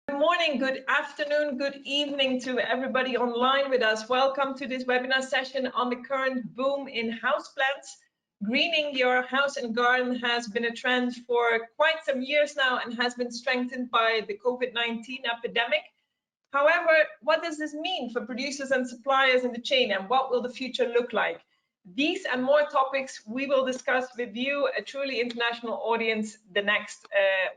Good morning, good afternoon, good evening to everybody online with us. Welcome to this webinar session on the current boom in houseplants. Greening your house and garden has been a trend for quite some years now and has been strengthened by the COVID-19 epidemic. However, what does this mean for producers and suppliers in the chain, and what will the future look like? These and more topics we will discuss with you, a truly international audience, the next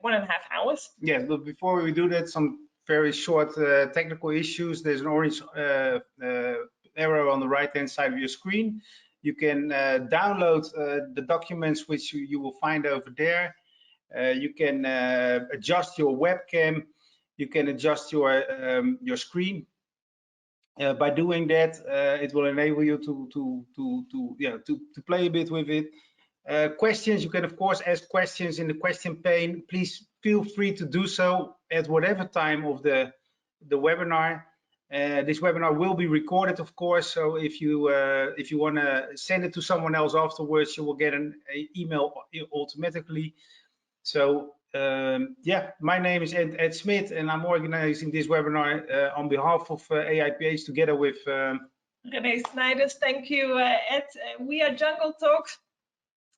1.5 hours. Yes, but before we do that, some very short technical issues. There's an orange arrow on the right-hand side of your screen. You can download the documents which you will find over there. You can adjust your webcam. You can adjust your screen. By doing that, it will enable you to play a bit with it. Questions, you can of course ask questions in the question pane. Please feel free to do so at whatever time of the webinar. This webinar will be recorded, of course, so if you want to send it to someone else afterwards, you will get an email automatically. So yeah, my name is Ed Smit, and I'm organizing this webinar on behalf of AIPH together with René Snijders. Thank you, Ed. We are Jungle Talks,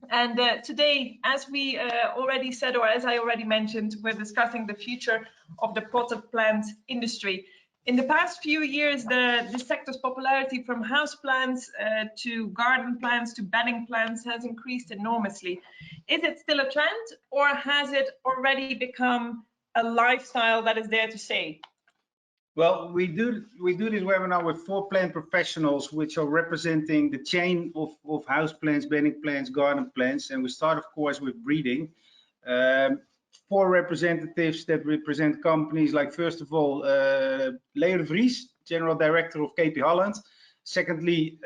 and today, as we already said, or as I already mentioned, we're discussing the future of the potted plant industry. In the past few years, the sector's popularity from house plants to garden plants to bedding plants has increased enormously. Is it still a trend, or has it already become a lifestyle that is there to stay? Well, we do this webinar with 4 plant professionals, which are representing the chain of house plants, bedding plants, garden plants, and we start, of course, with breeding. 4 representatives that represent companies like, first of all, Leo de Vries, General Director of KP Holland. Secondly,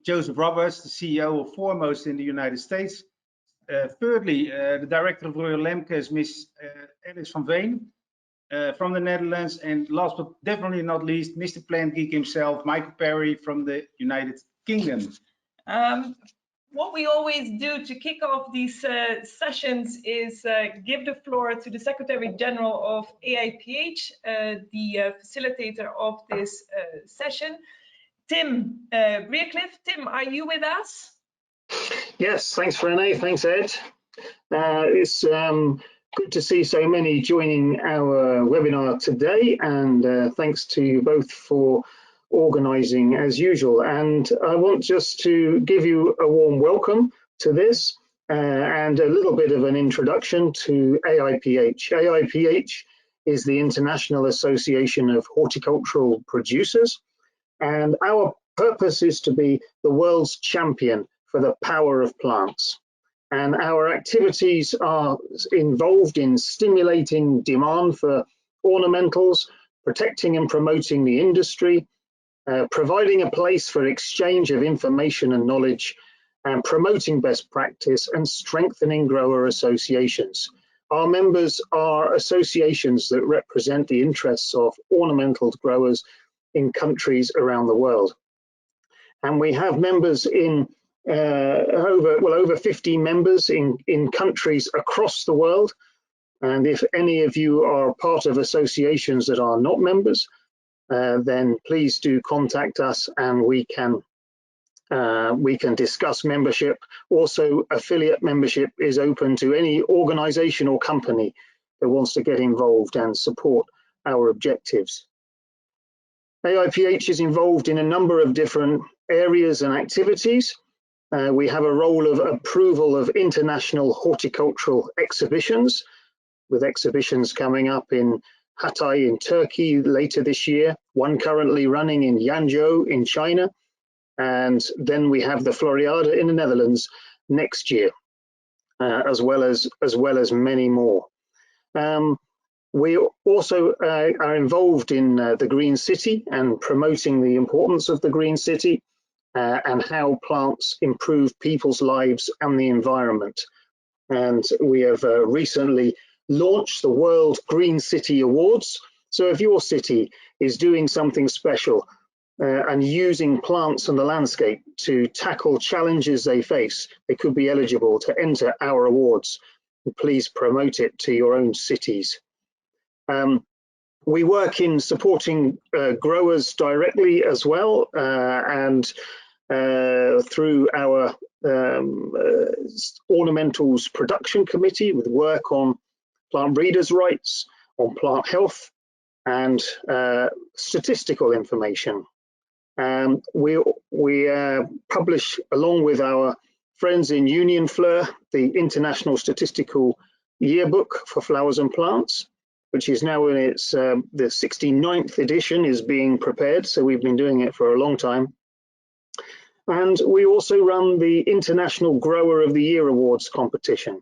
Joseph Roberts, the CEO of Foremost in the United States. Thirdly, the Director of Royal Lemke, Miss Alice van Veen from the Netherlands. And last but definitely not least, Mr. Plant Geek himself, Michael Perry from the United Kingdom. What we always do to kick off these sessions is give the floor to the Secretary General of AIPH, the facilitator of this session, Tim Breercliff. Tim, are you with us? Yes, thanks René, thanks Ed. It's good to see so many joining our webinar today, and thanks to you both for organising as usual. And I want just to give you a warm welcome to this and a little bit of an introduction to AIPH. AIPH is the International Association of Horticultural Producers, and our purpose is to be the world's champion for the power of plants. And our activities are involved in stimulating demand for ornamentals, protecting and promoting the industry, providing a place for exchange of information and knowledge, and promoting best practice and strengthening grower associations. Our members are associations that represent the interests of ornamental growers in countries around the world. And we have members in over 50 members in countries across the world. And if any of you are part of associations that are not members, then please do contact us, and we can discuss membership. Also, affiliate membership is open to any organization or company that wants to get involved and support our objectives. AIPH is involved in a number of different areas and activities. We have a role of approval of international horticultural exhibitions, with exhibitions coming up in Hatay in Turkey later this year, one currently running in Yangzhou in China, and then we have the Floriade in the Netherlands next year, as well as many more. We also are involved in the Green City and promoting the importance of the Green City and how plants improve people's lives and the environment. And we have recently launched the World Green City Awards. So if your city is doing something special and using plants and the landscape to tackle challenges they face, they could be eligible to enter our awards. Please promote it to your own cities. We work in supporting growers directly as well, and through our ornamentals production committee with work on plant breeders' rights, on plant health, and statistical information. We publish, along with our friends in Union Fleur, the International Statistical Yearbook for Flowers and Plants, which is now in its the 69th edition is being prepared, so we've been doing it for a long time. And we also run the International Grower of the Year Awards competition.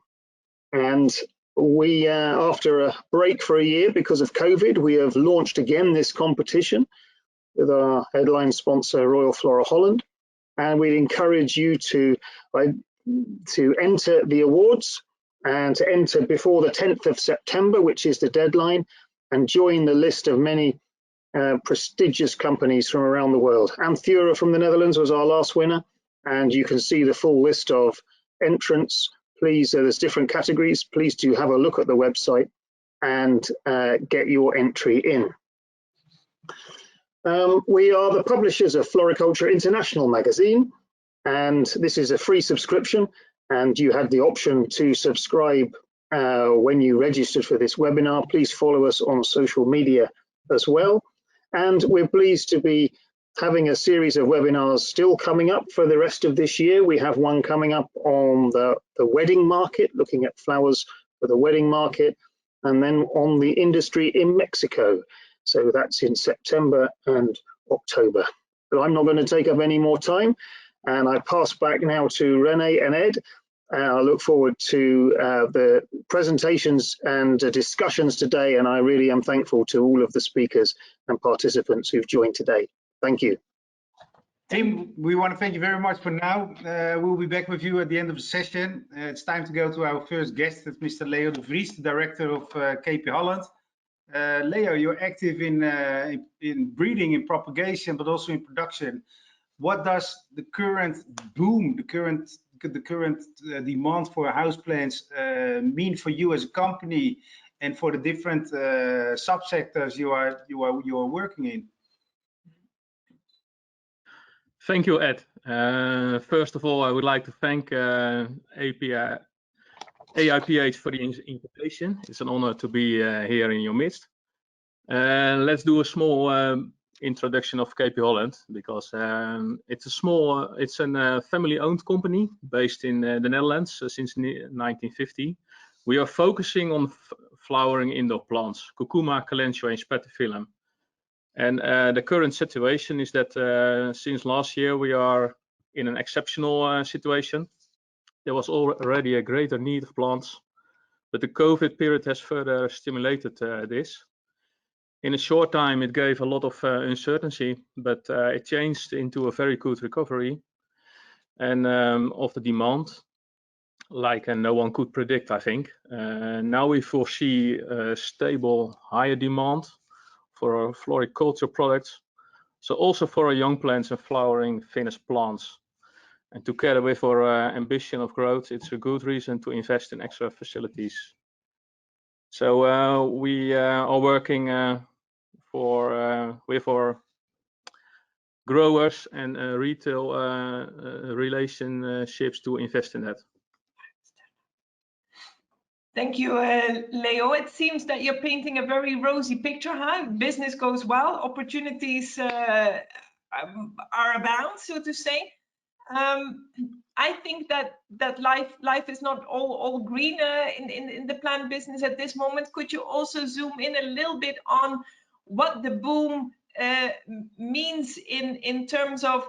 And we, after a break for a year because of COVID, we have launched again this competition with our headline sponsor, Royal Flora Holland. And we'd encourage you to enter the awards and to enter before the 10th of September, which is the deadline, and join the list of many prestigious companies from around the world. Anthura from the Netherlands was our last winner, and you can see the full list of entrants. Please, there's different categories. Please do have a look at the website and get your entry in. We are the publishers of FloraCulture International magazine, and this is a free subscription, and you had the option to subscribe when you registered for this webinar. Please follow us on social media as well. And we're pleased to be having a series of webinars still coming up for the rest of this year. We have one coming up on the wedding market, looking at flowers for the wedding market, and then on the industry in Mexico. So that's in September and October. But I'm not going to take up any more time, and I pass back now to Renee and Ed. I look forward to the presentations and discussions today, and I really am thankful to all of the speakers and participants who've joined today. Thank you. Tim, we want to thank you very much for now. We'll be back with you at the end of the session. It's time to go to our first guest, it's Mr. Leo de Vries, the director of KP Holland. Leo, you're active in breeding, in propagation, but also in production. What does the current boom, the current demand for houseplants mean for you as a company and for the different subsectors you are working in? Thank you, Ed. First of all, I would like to thank AIPH for the invitation. It's an honor to be here in your midst. Let's do a small introduction of KP Holland, because it's a family-owned company based in the Netherlands since 1950. We are focusing on flowering indoor plants, Cucuma, Calendula, and Spathiphyllum. And the current situation is that since last year we are in an exceptional situation. There was already a greater need of plants, but the COVID period has further stimulated this. In a short time, it gave a lot of uncertainty, but it changed into a very good recovery and of the demand, like no one could predict, I think. Now we foresee a stable, higher demand for our floriculture products, so also for our young plants and flowering finished plants. And together with our ambition of growth, it's a good reason to invest in extra facilities. So we are working with our growers and retail relationships to invest in that. Thank you, Leo. It seems that you're painting a very rosy picture, huh? Business goes well, opportunities are abound, so to say. I think that life is not all green in the plant business at this moment. Could you also zoom in a little bit on what the boom means in terms of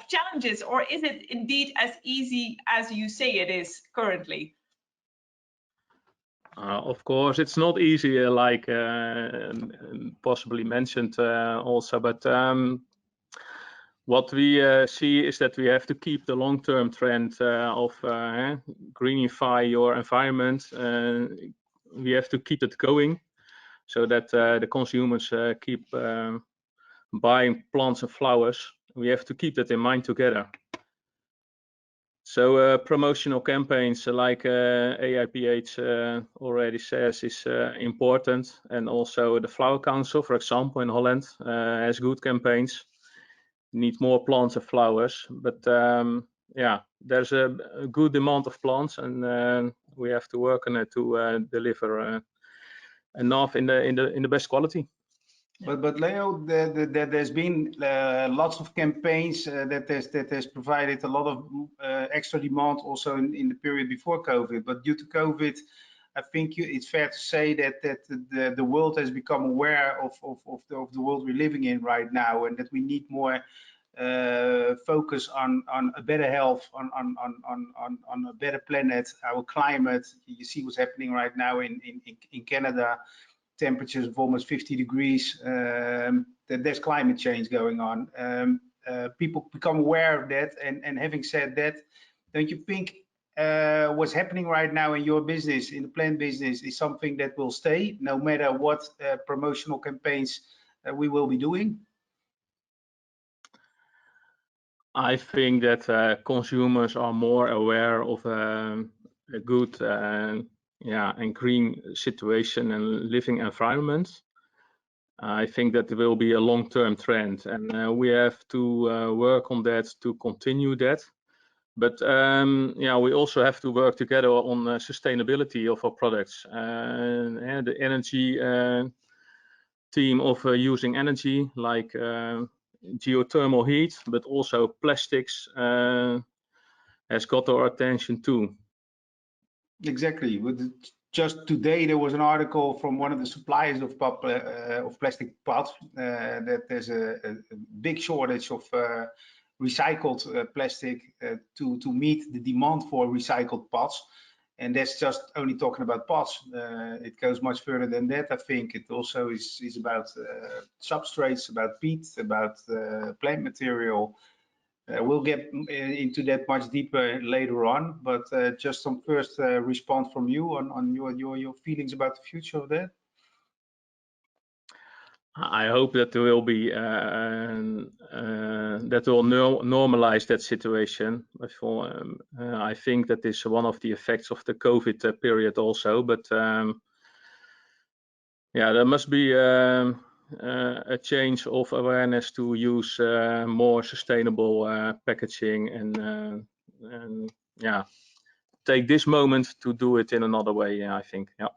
challenges, or is it indeed as easy as you say it is currently? Of course, it's not easy, like possibly mentioned also, but what we see is that we have to keep the long-term trend of greenify your environment. We have to keep it going so that the consumers keep buying plants and flowers. We have to keep that in mind together. So promotional campaigns like AIPH already says is important, and also the Flower Council, for example, in Holland has good campaigns. Need more plants and flowers, but yeah, there's a good demand of plants, and we have to work on it to deliver enough in the best quality. But Leo, there's been lots of campaigns that has provided a lot of extra demand also in the period before COVID. But due to COVID, I think it's fair to say that the world has become aware of the world we're living in right now, and that we need more focus on a better health, on a better planet, our climate. You see what's happening right now in Canada. Temperatures of almost 50 degrees, there's climate change going on. People become aware of that, and having said that, don't you think what's happening right now in your business, in the plant business, is something that will stay no matter what promotional campaigns we will be doing? I think that consumers are more aware of a good and green situation and living environment. I think that there will be a long-term trend, and we have to work on that to continue that. But yeah, we also have to work together on sustainability of our products, and the energy team of using energy like geothermal heat, but also plastics has got our attention too. Exactly. Just today there was an article from one of the suppliers of plastic pots that there's a big shortage of recycled plastic to meet the demand for recycled pots. And that's just only talking about pots. It goes much further than that. I think it also is about substrates, about peat, about plant material. We'll get into that much deeper later on, but just some first response from you on your feelings about the future of that. I hope that there will be that will normalize that situation. I think that is one of the effects of the COVID period also. But yeah, there must be a change of awareness to use more sustainable packaging, and yeah, take this moment to do it in another way. I think, yeah.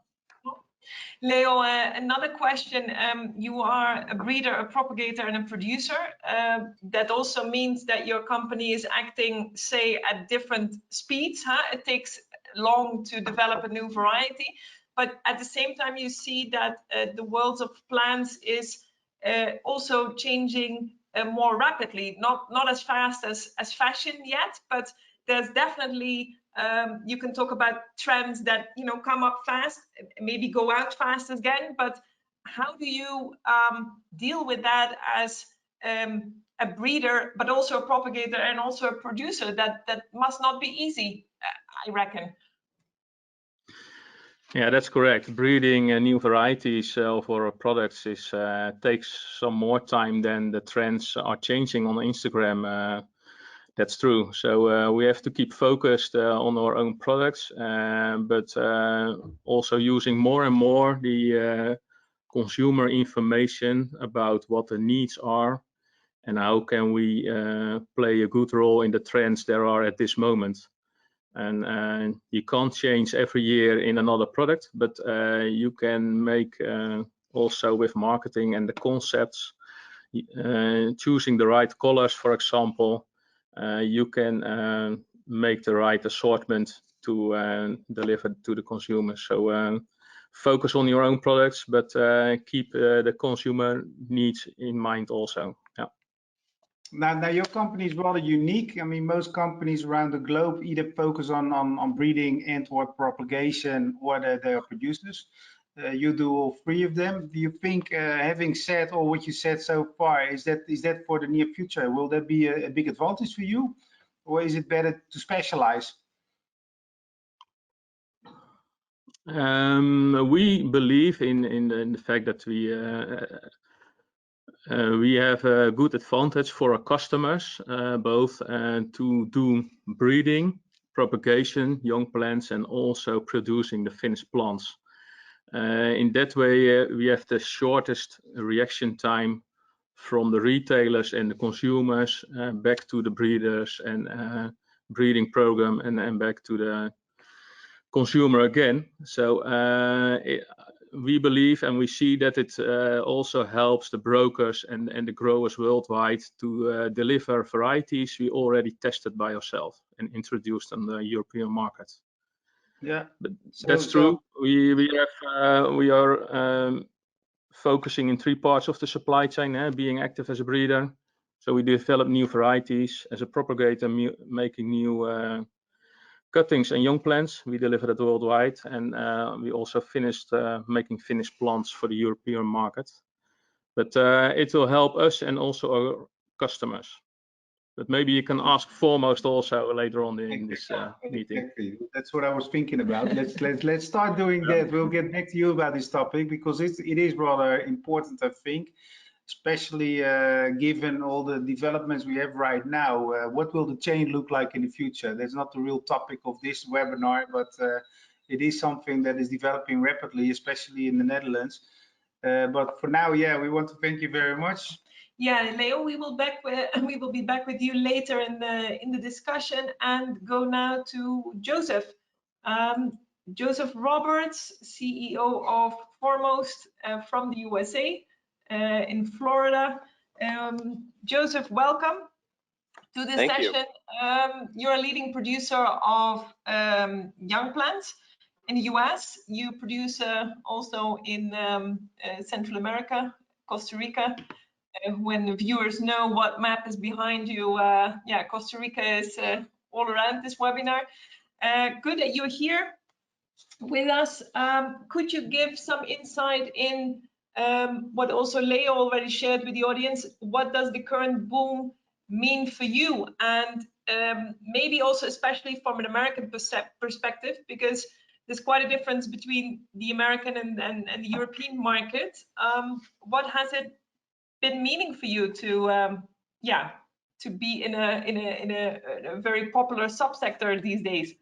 Leo, another question. You are a breeder, a propagator, and a producer. That also means that your company is acting, say, at different speeds. It takes long to develop a new variety, but at the same time, you see that the world of plants is also changing more rapidly. Not as fast as fashion yet, but there's definitely you can talk about trends that come up fast, maybe go out fast again. But how do you deal with that as a breeder, but also a propagator and also a producer? That must not be easy, I reckon. Yeah, that's correct. Breeding new varieties of our products takes some more time than the trends are changing on Instagram. That's true. So we have to keep focused on our own products, but also using more and more the consumer information about what the needs are and how can we play a good role in the trends there are at this moment. And you can't change every year in another product, but you can make also with marketing and the concepts, choosing the right colors, for example. You can make the right assortment to deliver to the consumer. So focus on your own products, but keep the consumer needs in mind also. Yeah. Now your company is rather unique. I mean, most companies around the globe either focus on breeding and/or propagation, or they are producers. You do all three of them. Do you think, having said all what you said so far, is that for the near future? Will that be a big advantage for you, or is it better to specialize? We believe in the fact that we We have a good advantage for our customers, both to do breeding, propagation, young plants, and also producing the finished plants. In that way, we have the shortest reaction time from the retailers and the consumers back to the breeders and breeding program and back to the consumer again. So we believe and we see that it also helps the brokers and the growers worldwide to deliver varieties we already tested by ourselves and introduced on the European market. Yeah, but that's true. We are focusing in 3 parts of the supply chain, being active as a breeder. So we develop new varieties as a propagator, making new cuttings and young plants. We deliver it worldwide, and we also finished making finished plants for the European market. But it will help us and also our customers. But maybe you can ask Foremost also later on in this meeting. Exactly. That's what I was thinking about. Let's start doing that. We'll get back to you about this topic because it is rather important, I think, especially given all the developments we have right now. What will the chain look like in the future? That's not the real topic of this webinar, but it is something that is developing rapidly, especially in the Netherlands. But for now, yeah, we want to thank you very much. Yeah, Leo, we will be back with you later in the discussion, and go now to Joseph. Joseph Roberts, CEO of Foremost from the USA in Florida. Joseph, welcome to this session. You're a leading producer of young plants in the US. You produce also in Central America, Costa Rica. When the viewers know what map is behind you, yeah, Costa Rica is all around this webinar. Good that you're here with us. Could you give some insight in what also Leo already shared with the audience? What does the current boom mean for you? And maybe also especially from an American perspective, because there's quite a difference between the American and the European market. What has it been meaning for you to yeah, to be in a very popular subsector these days?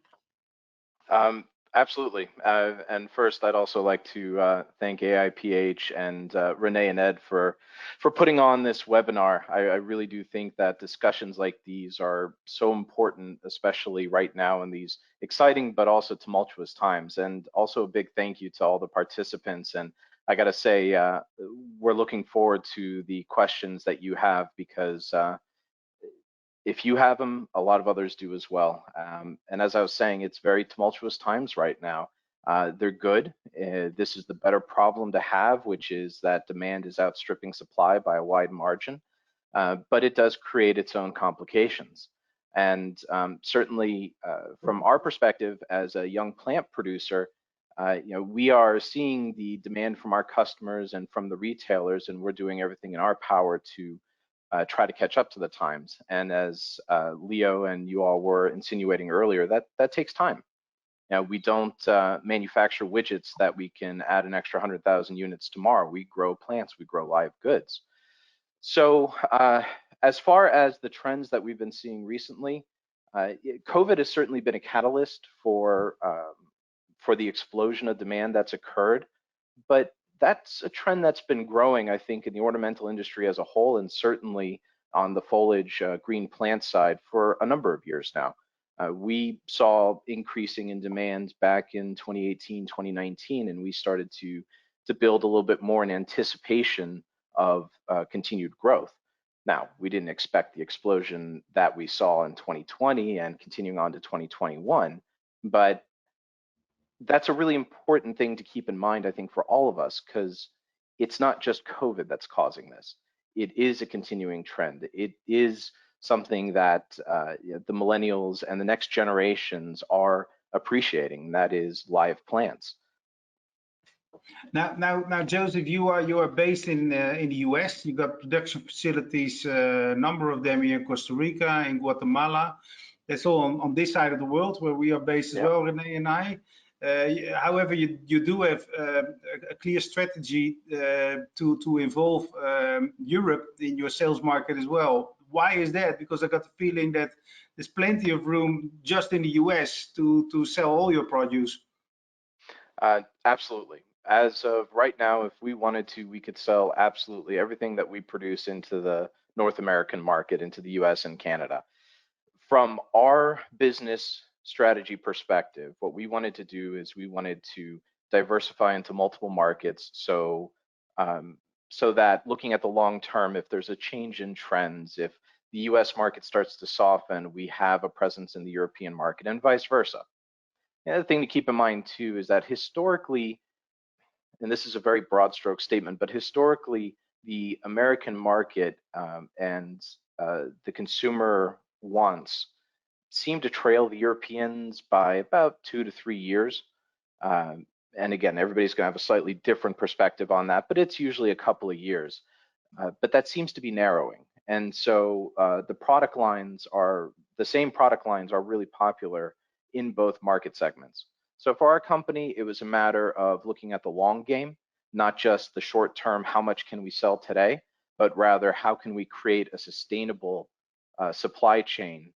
Absolutely. And first, I'd also like to thank AIPH and Renee and Ed for putting on this webinar. I really do think that discussions like these are so important, especially right now in these exciting but also tumultuous times. And also a big thank you to all the participants. And I got to say, we're looking forward to the questions that you have, because if you have them, a lot of others do as well. And as I was saying, it's very tumultuous times right now. They're good. This is the better problem to have, which is that demand is outstripping supply by a wide margin, but it does create its own complications. And certainly from our perspective as a young plant producer, you know, we are seeing the demand from our customers and from the retailers, and we're doing everything in our power to try to catch up to the times. And as Leo and you all were insinuating earlier, that takes time. Now, we don't manufacture widgets that we can add an extra 100,000 units tomorrow. We grow plants, we grow live goods. So as far as the trends that we've been seeing recently, COVID has certainly been a catalyst for the explosion of demand that's occurred, but that's a trend that's been growing, I think, in the ornamental industry as a whole, and certainly on the foliage green plant side for a number of years now. We saw increasing in demand back in 2018, 2019, and we started to build a little bit more in anticipation of continued growth. Now, we didn't expect the explosion that we saw in 2020 and continuing on to 2021, but that's a really important thing to keep in mind, I think, for all of us, because it's not just COVID that's causing this. It is a continuing trend. It is something that the millennials and the next generations are appreciating, that is live plants. Now, Joseph, you are based in the US. You got production facilities, a number of them here in Costa Rica, in Guatemala. That's all on this side of the world where we are based as well, Renee and I. However, you do have a clear strategy to involve Europe in your sales market as well. Why is that? Because I got the feeling that there's plenty of room just in the US to sell all your produce. Absolutely. As of right now, if we wanted to, we could sell absolutely everything that we produce into the North American market, into the US and Canada. From our business strategy perspective, what we wanted to do is we wanted to diversify into multiple markets, so that looking at the long term, if there's a change in trends, if the US market starts to soften, we have a presence in the European market and vice versa. The other thing to keep in mind too is that historically, and this is a very broad stroke statement, but historically the American market and the consumer wants seem to trail the Europeans by about 2 to 3 years. And again, everybody's going to have a slightly different perspective on that, but it's usually a couple of years. But that seems to be narrowing. And so the product lines are, the same product lines are really popular in both market segments. So for our company, it was a matter of looking at the long game, not just the short term, how much can we sell today, but rather how can we create a sustainable supply chain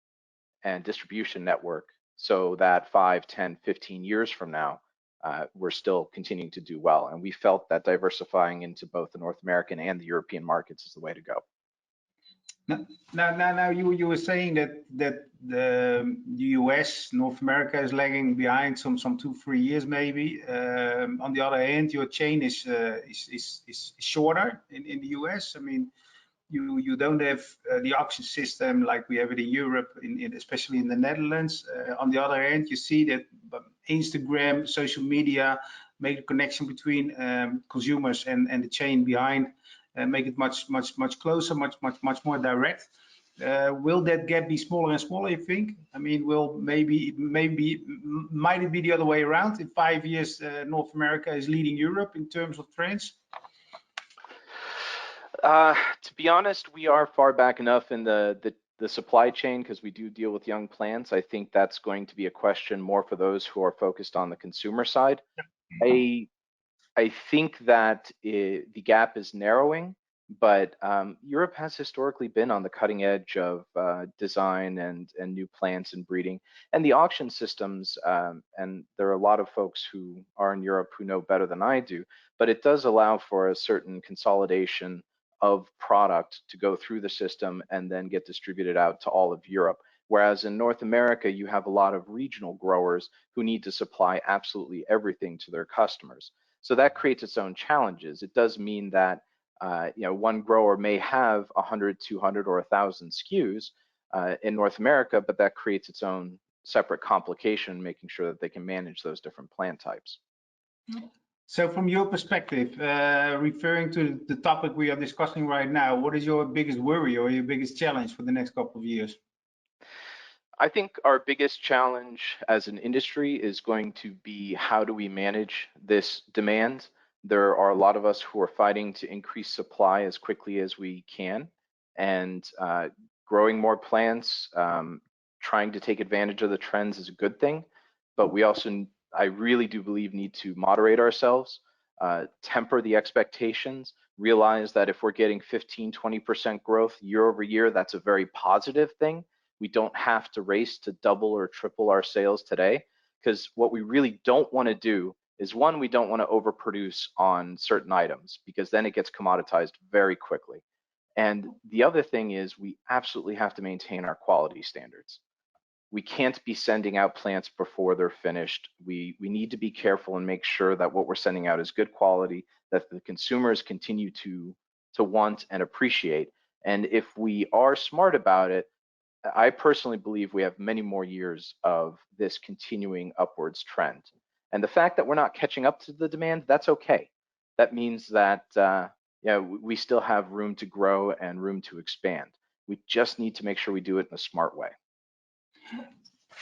and distribution network so that 5, 10, 15 years from now, we're still continuing to do well. And we felt that diversifying into both the North American and the European markets is the way to go. Now you were saying that the US, North America is lagging behind some 2-3 years maybe. On the other hand, your chain is shorter in the US. I mean, you don't have the auction system like we have it in Europe, especially in the Netherlands. On the other hand, you see that Instagram, social media make a connection between consumers and the chain behind, and make it much closer, much more direct. Will that gap be smaller and smaller, you think? I mean, might it be the other way around? In 5 years, North America is leading Europe in terms of trends? To be honest, we are far back enough in the supply chain because we do deal with young plants. I think that's going to be a question more for those who are focused on the consumer side. I think that the gap is narrowing, but Europe has historically been on the cutting edge of design and new plants and breeding. And the auction systems, and there are a lot of folks who are in Europe who know better than I do, but it does allow for a certain consolidation of product to go through the system and then get distributed out to all of Europe. Whereas in North America, you have a lot of regional growers who need to supply absolutely everything to their customers. So that creates its own challenges. It does mean that one grower may have 100, 200, or 1,000 SKUs in North America, but that creates its own separate complication, making sure that they can manage those different plant types. So from your perspective, referring to the topic we are discussing right now, what is your biggest worry or your biggest challenge for the next couple of years? I think our biggest challenge as an industry is going to be how do we manage this demand? There are a lot of us who are fighting to increase supply as quickly as we can, and growing more plants, trying to take advantage of the trends is a good thing, but we also, I really do believe, need to moderate ourselves, temper the expectations, realize that if we're getting 15, 20% growth year over year, that's a very positive thing. We don't have to race to double or triple our sales today, because what we really don't want to do is, one, we don't want to overproduce on certain items because then it gets commoditized very quickly. And the other thing is we absolutely have to maintain our quality standards. We can't be sending out plants before they're finished. We need to be careful and make sure that what we're sending out is good quality, that the consumers continue to want and appreciate. And if we are smart about it, I personally believe we have many more years of this continuing upwards trend. And the fact that we're not catching up to the demand, that's okay. That means that we still have room to grow and room to expand. We just need to make sure we do it in a smart way.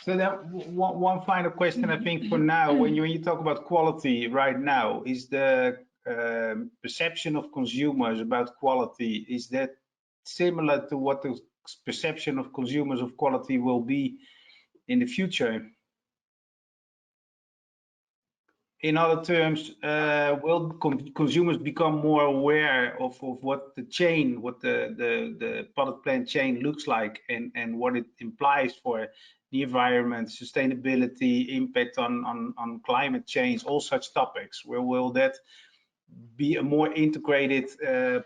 So that one final question, I think, for now, when you talk about quality right now, is the perception of consumers about quality, is that similar to what the perception of consumers of quality will be in the future? in other terms, will consumers become more aware of what the chain, what the potted plant chain looks like, and what it implies for the environment, sustainability, impact on climate change, all such topics? Where will that be a more integrated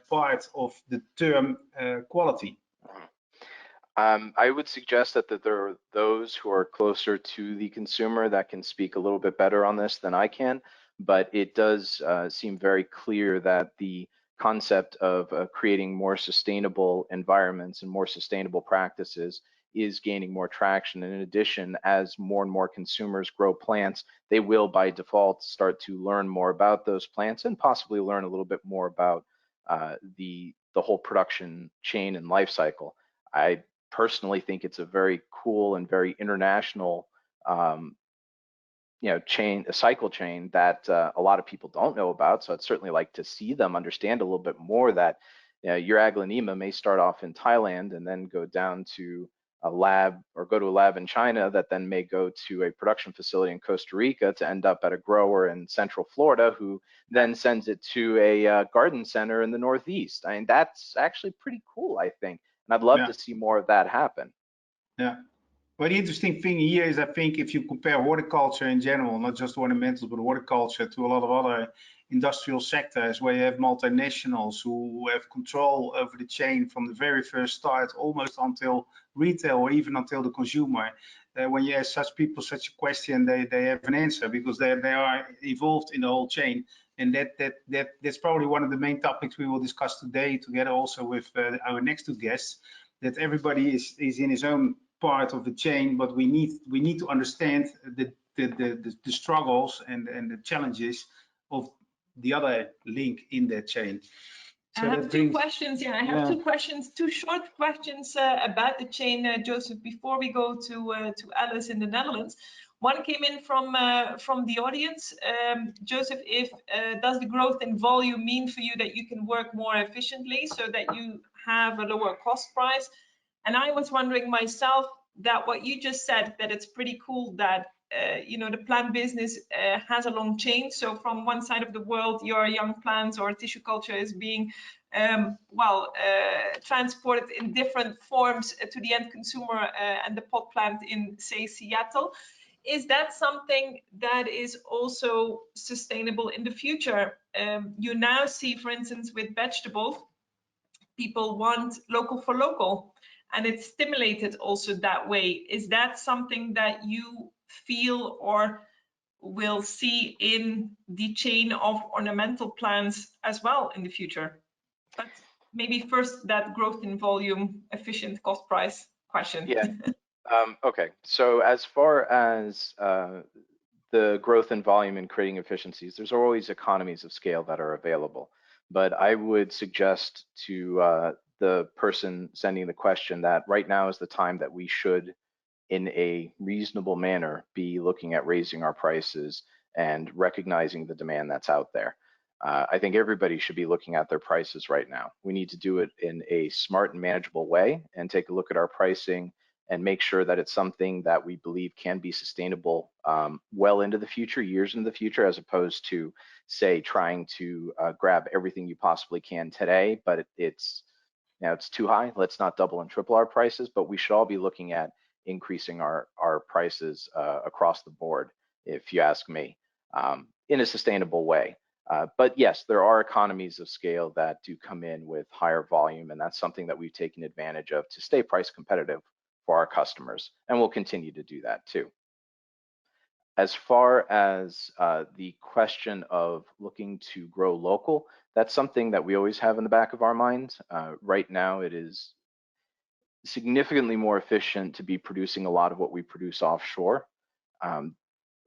part of the term quality? I would suggest that there are those who are closer to the consumer that can speak a little bit better on this than I can, but it does seem very clear that the concept of creating more sustainable environments and more sustainable practices is gaining more traction. And in addition, as more and more consumers grow plants, they will by default start to learn more about those plants and possibly learn a little bit more about the whole production chain and life cycle. I personally think it's a very cool and very international a cycle chain that a lot of people don't know about. So I'd certainly like to see them understand a little bit more that your aglaonema may start off in Thailand and then go down to a lab or go to a lab in China that then may go to a production facility in Costa Rica to end up at a grower in Central Florida who then sends it to a garden center in the Northeast. I mean, that's actually pretty cool, I think. And I'd love to see more of that happen. Yeah. Well, the interesting thing here is, I think, if you compare horticulture in general, not just ornamentals, but horticulture to a lot of other industrial sectors where you have multinationals who have control over the chain from the very first start, almost until retail or even until the consumer. When you ask such people such a question, they have an answer because they are involved in the whole chain. And that's probably one of the main topics we will discuss today, together also with our next two guests, that everybody is in his own part of the chain, but we need to understand the struggles and the challenges of the other link in that chain. So I have two questions. Yeah, I have two questions, two short questions about the chain, Joseph, before we go to Alice in the Netherlands. One came in from the audience. Joseph, does the growth in volume mean for you that you can work more efficiently so that you have a lower cost price? And I was wondering myself that what you just said, that it's pretty cool that the plant business has a long chain. So from one side of the world, your young plants or tissue culture is being transported in different forms to the end consumer and the pot plant in, say, Seattle. Is that something that is also sustainable in the future? You now see, for instance, with vegetables, people want local for local, and it's stimulated also that way. Is that something that you feel or will see in the chain of ornamental plants as well in the future? But maybe first that growth in volume, efficient cost price question. Yeah. Okay. So as far as the growth in volume and creating efficiencies, there's always economies of scale that are available. But I would suggest to the person sending the question that right now is the time that we should, in a reasonable manner, be looking at raising our prices and recognizing the demand that's out there. I think everybody should be looking at their prices right now. We need to do it in a smart and manageable way and take a look at our pricing and make sure that it's something that we believe can be sustainable well into the future, years into the future, as opposed to, say, trying to grab everything you possibly can today, but it's too high. Let's not double and triple our prices, but we should all be looking at increasing our prices across the board, if you ask me, in a sustainable way. But yes, there are economies of scale that do come in with higher volume, and that's something that we've taken advantage of to stay price competitive for our customers, and we'll continue to do that too. As far as the question of looking to grow local, that's something that we always have in the back of our minds. Right now, it is significantly more efficient to be producing a lot of what we produce offshore.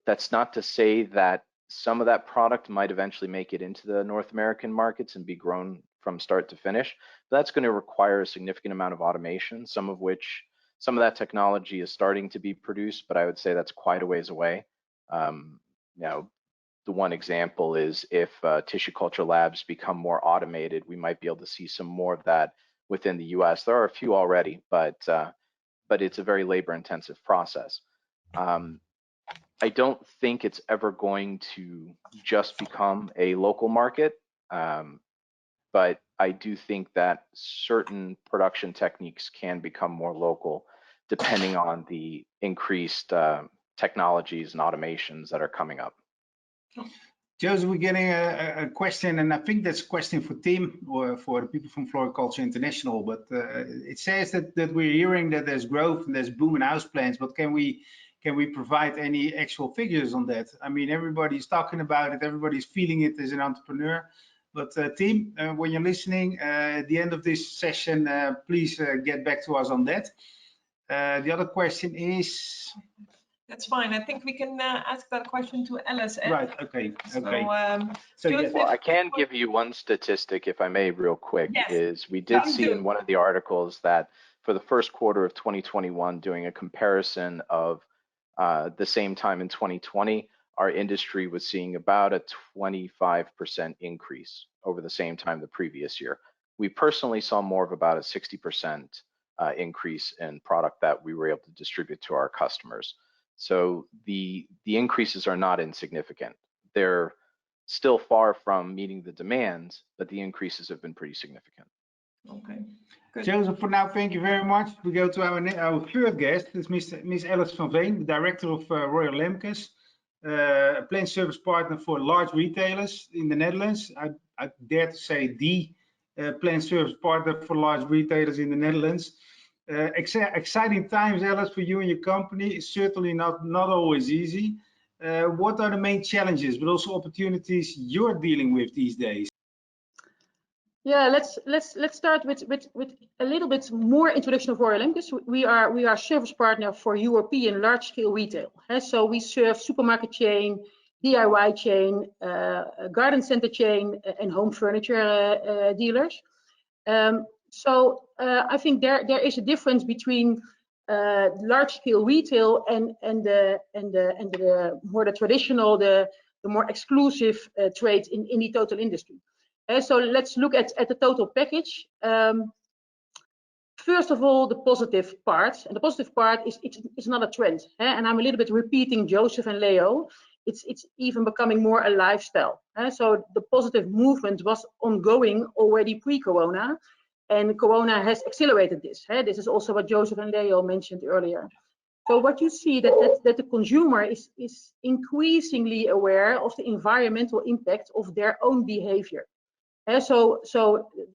That's not to say that some of that product might eventually make it into the North American markets and be grown from start to finish. But that's going to require a significant amount of automation, some of that technology is starting to be produced, but I would say that's quite a ways away. The one example is if tissue culture labs become more automated, we might be able to see some more of that within the US. There are a few already, but it's a very labor-intensive process. I don't think it's ever going to just become a local market, but I do think that certain production techniques can become more local depending on the increased technologies and automations that are coming up. Joseph, we're getting a question, and I think that's a question for Tim or for the people from FloraCulture International, but it says that we're hearing that there's growth and there's boom in houseplants, but can we provide any actual figures on that? I mean, everybody's talking about it, everybody's feeling it as an entrepreneur, but Tim, when you're listening at the end of this session, please get back to us on that. The other question is... That's fine. I think we can ask that question to Alice. Right. Okay. Okay. So well, I can give you one statistic, if I may, real quick. Yes. Is we did see in one of the articles that for the first quarter of 2021, doing a comparison of the same time in 2020, our industry was seeing about a 25% increase over the same time the previous year. We personally saw more of about a 60% increase in product that we were able to distribute to our customers. So the increases are not insignificant. They're still far from meeting the demands, but the increases have been pretty significant. Okay. Good. Joseph, for now, thank you very much. We go to our third guest. It's Miss Alice van Veen, the director of ROYALLERES, a plant service partner for large retailers in the Netherlands. I dare to say the plant service partner for large retailers in the Netherlands. Exciting times, Alice, for you and your company. It's certainly not always easy. What are the main challenges, but also opportunities you're dealing with these days? Yeah, let's start with a little bit more introduction of ROYALLERES. We are service partner for European large-scale retail. So we serve supermarket chain, DIY chain, garden center chain, and home furniture dealers. So I think there is a difference between large-scale retail and the more traditional, the more exclusive trade in the total industry. So let's look at the total package. First of all, the positive part, and the positive part is it's not a trend. And I'm a little bit repeating Joseph and Leo. It's even becoming more a lifestyle. So the positive movement was ongoing already pre-corona. And Corona has accelerated this. This is also what Joseph and Leo mentioned earlier. So what you see that the consumer is increasingly aware of the environmental impact of their own behavior. So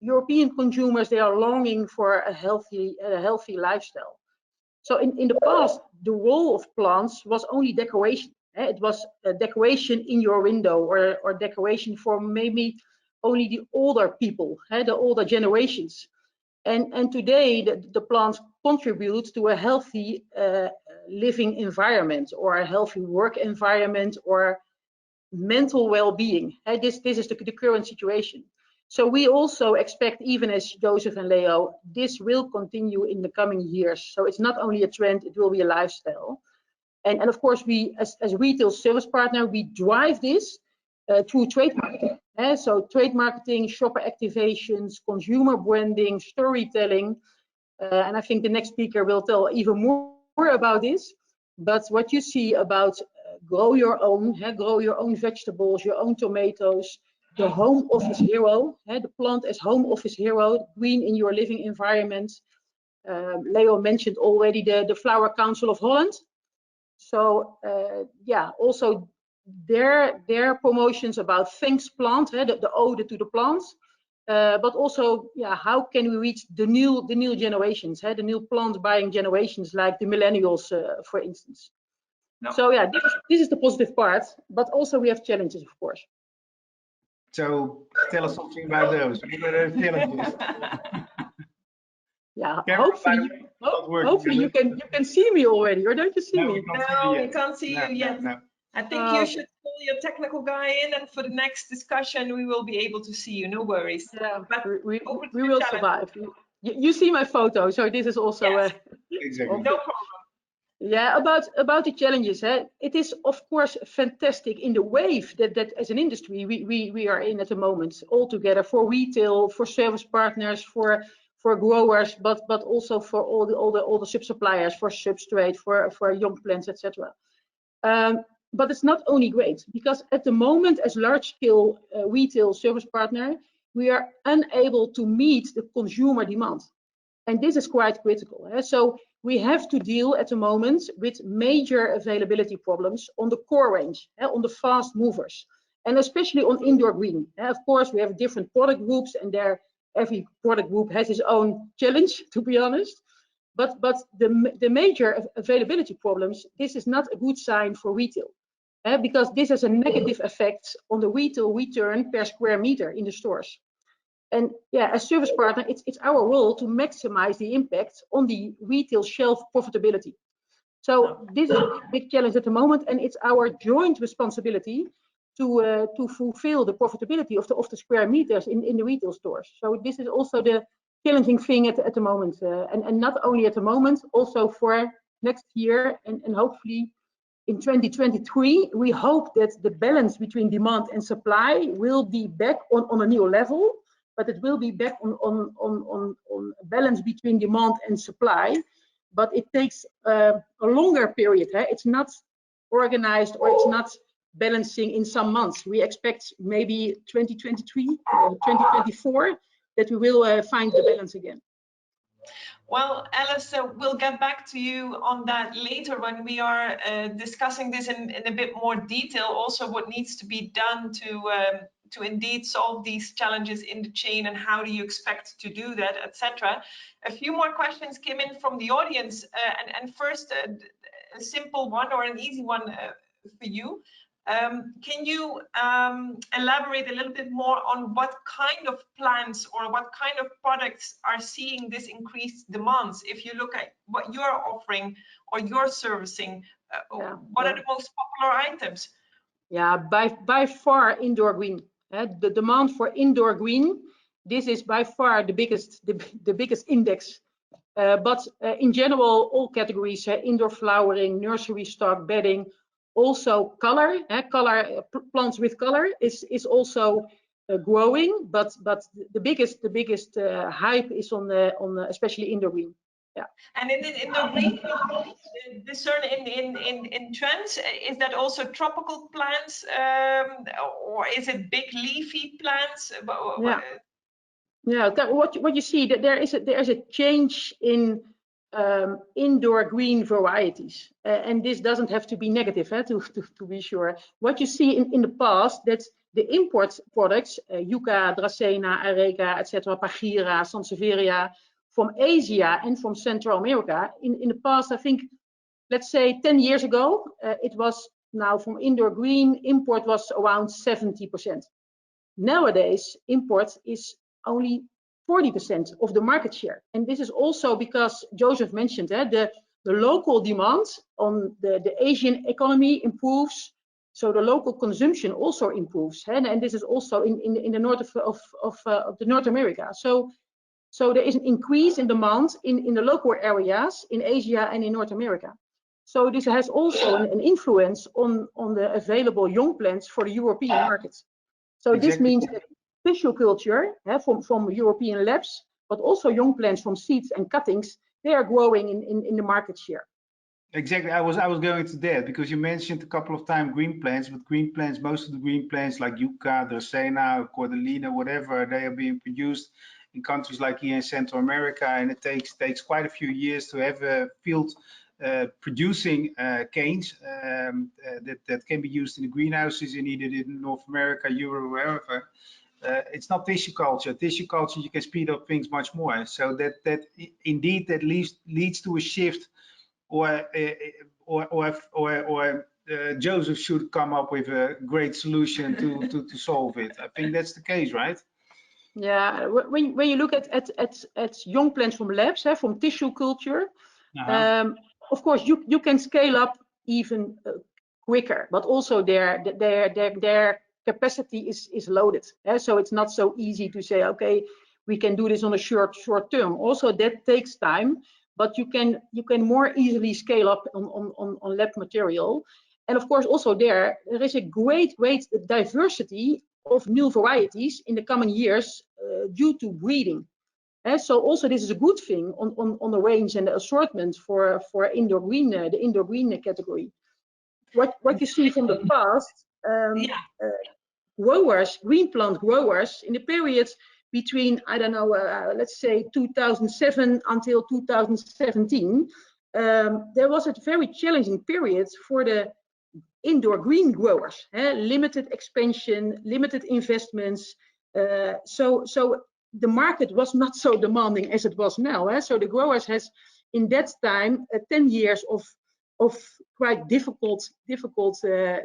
European consumers, they are longing for a healthy lifestyle. So in the past, the role of plants was only decoration. It was a decoration in your window or decoration for maybe only the older people, the older generations. And today, the plants contribute to a healthy living environment or a healthy work environment or mental well-being. This is the current situation. So we also expect, even as Joseph and Leo, this will continue in the coming years. So it's not only a trend, it will be a lifestyle. And of course, we, as retail service partner, we drive this through trade marketing. So trade marketing, shopper activations, consumer branding, storytelling. And I think the next speaker will tell even more about this. But what you see about grow your own vegetables, your own tomatoes, the home office hero, the plant as home office hero, green in your living environment. Leo mentioned already the Flower Council of Holland. So yeah, also their promotions about thanks plant, the ode to the plants, but also, yeah, how can we reach the new generations, the new plant buying generations like the millennials, for instance. No. So yeah, this is the positive part, but also we have challenges, of course. So tell us something about those. What are the challenges? Yeah, hopefully you can see me already, or don't you see me? No, we can't see you yet. No. I think you should call your technical guy in, and for the next discussion, we will be able to see you. No worries. Yeah, but we will survive. You see my photo, so this is also yes. Exactly. No problem. Yeah, about the challenges. It is of course fantastic in the wave that as an industry we are in at the moment, all together, for retail, for service partners, for growers, but also for all the sub suppliers, for substrate, for young plants, etc. But it's not only great, because at the moment, as large-scale retail service partner, we are unable to meet the consumer demand. And this is quite critical. So we have to deal at the moment with major availability problems on the core range, on the fast movers, and especially on indoor green. Of course, we have different product groups, and every product group has its own challenge, to be honest. But the major availability problems, this is not a good sign for retail, because this has a negative effect on the retail return per square meter in the stores. And yeah, as service partner, it's our role to maximize the impact on the retail shelf profitability. So this is a big challenge at the moment, and it's our joint responsibility to fulfill the profitability of the square meters in the retail stores. So this is also the challenging thing at the moment, and not only at the moment, also for next year, and hopefully in 2023, we hope that the balance between demand and supply will be back on a new level. But it will be back on balance between demand and supply. But it takes a longer period. It's not organized, or it's not balancing in some months. We expect maybe 2023, 2024, that we will find the balance again. Well, Alice, we'll get back to you on that later when we are discussing this in a bit more detail. Also, what needs to be done to indeed solve these challenges in the chain, and how do you expect to do that, etc. A few more questions came in from the audience, and first a simple one, or an easy one for you. Can you elaborate a little bit more on what kind of plants or what kind of products are seeing this increased demands? If you look at what you're offering or you're servicing, what are the most popular items? Yeah, by far indoor green. The demand for indoor green, this is by far the biggest index. But in general, all categories, indoor flowering, nursery stock, bedding, also color, plants with color is also growing. But the biggest hype is on especially indoor green. Yeah. And in indoor green, discern in trends, is that also tropical plants, or is it big leafy plants? Yeah. What you see, that there is a change in indoor green varieties, and this doesn't have to be negative, to be sure. What you see in the past, that the import products, Yucca, Dracena, Areca, etc., Pagira, Sansevieria, from Asia and from Central America, in the past, I think, let's say 10 years ago, it was now from indoor green, import was around 70%. Nowadays, import is only 40% of the market share. And this is also because Joseph mentioned the local demand on the Asian economy improves, so the local consumption also improves. And this is also in the north of the North America. So there is an increase in demand in the local areas in Asia and in North America. So this has also an influence on the available young plants for the European markets. So exactly. This means that tissue culture from European labs, but also young plants from seeds and cuttings, they are growing in the market share. Exactly, I was going to that, because you mentioned a couple of times green plants, but green plants, most of the green plants like Yucca, Dracena, Cordelina, whatever, they are being produced in countries like here in Central America, and it takes quite a few years to have a field producing canes that can be used in the greenhouses in either in North America, Europe, wherever. It's not tissue culture. Tissue culture, you can speed up things much more. So that indeed that leads to a shift, or Joseph should come up with a great solution to solve it. I think that's the case, right? Yeah, when you look at young plants from labs, from tissue culture, of course you can scale up even quicker, but also their capacity is loaded. So it's not so easy to say, okay, we can do this on a short term. Also, that takes time, but you can more easily scale up on lab material. And of course, also there is a great diversity of new varieties in the coming years due to breeding. So also this is a good thing on the range and the assortment for indoor green, the indoor green category. what you see from the past, growers, green plant growers, in the period between, I don't know, let's say 2007 until 2017, there was a very challenging period for the indoor green growers, limited expansion, limited investments. So the market was not so demanding as it was now. So the growers has in that time 10 years of quite difficult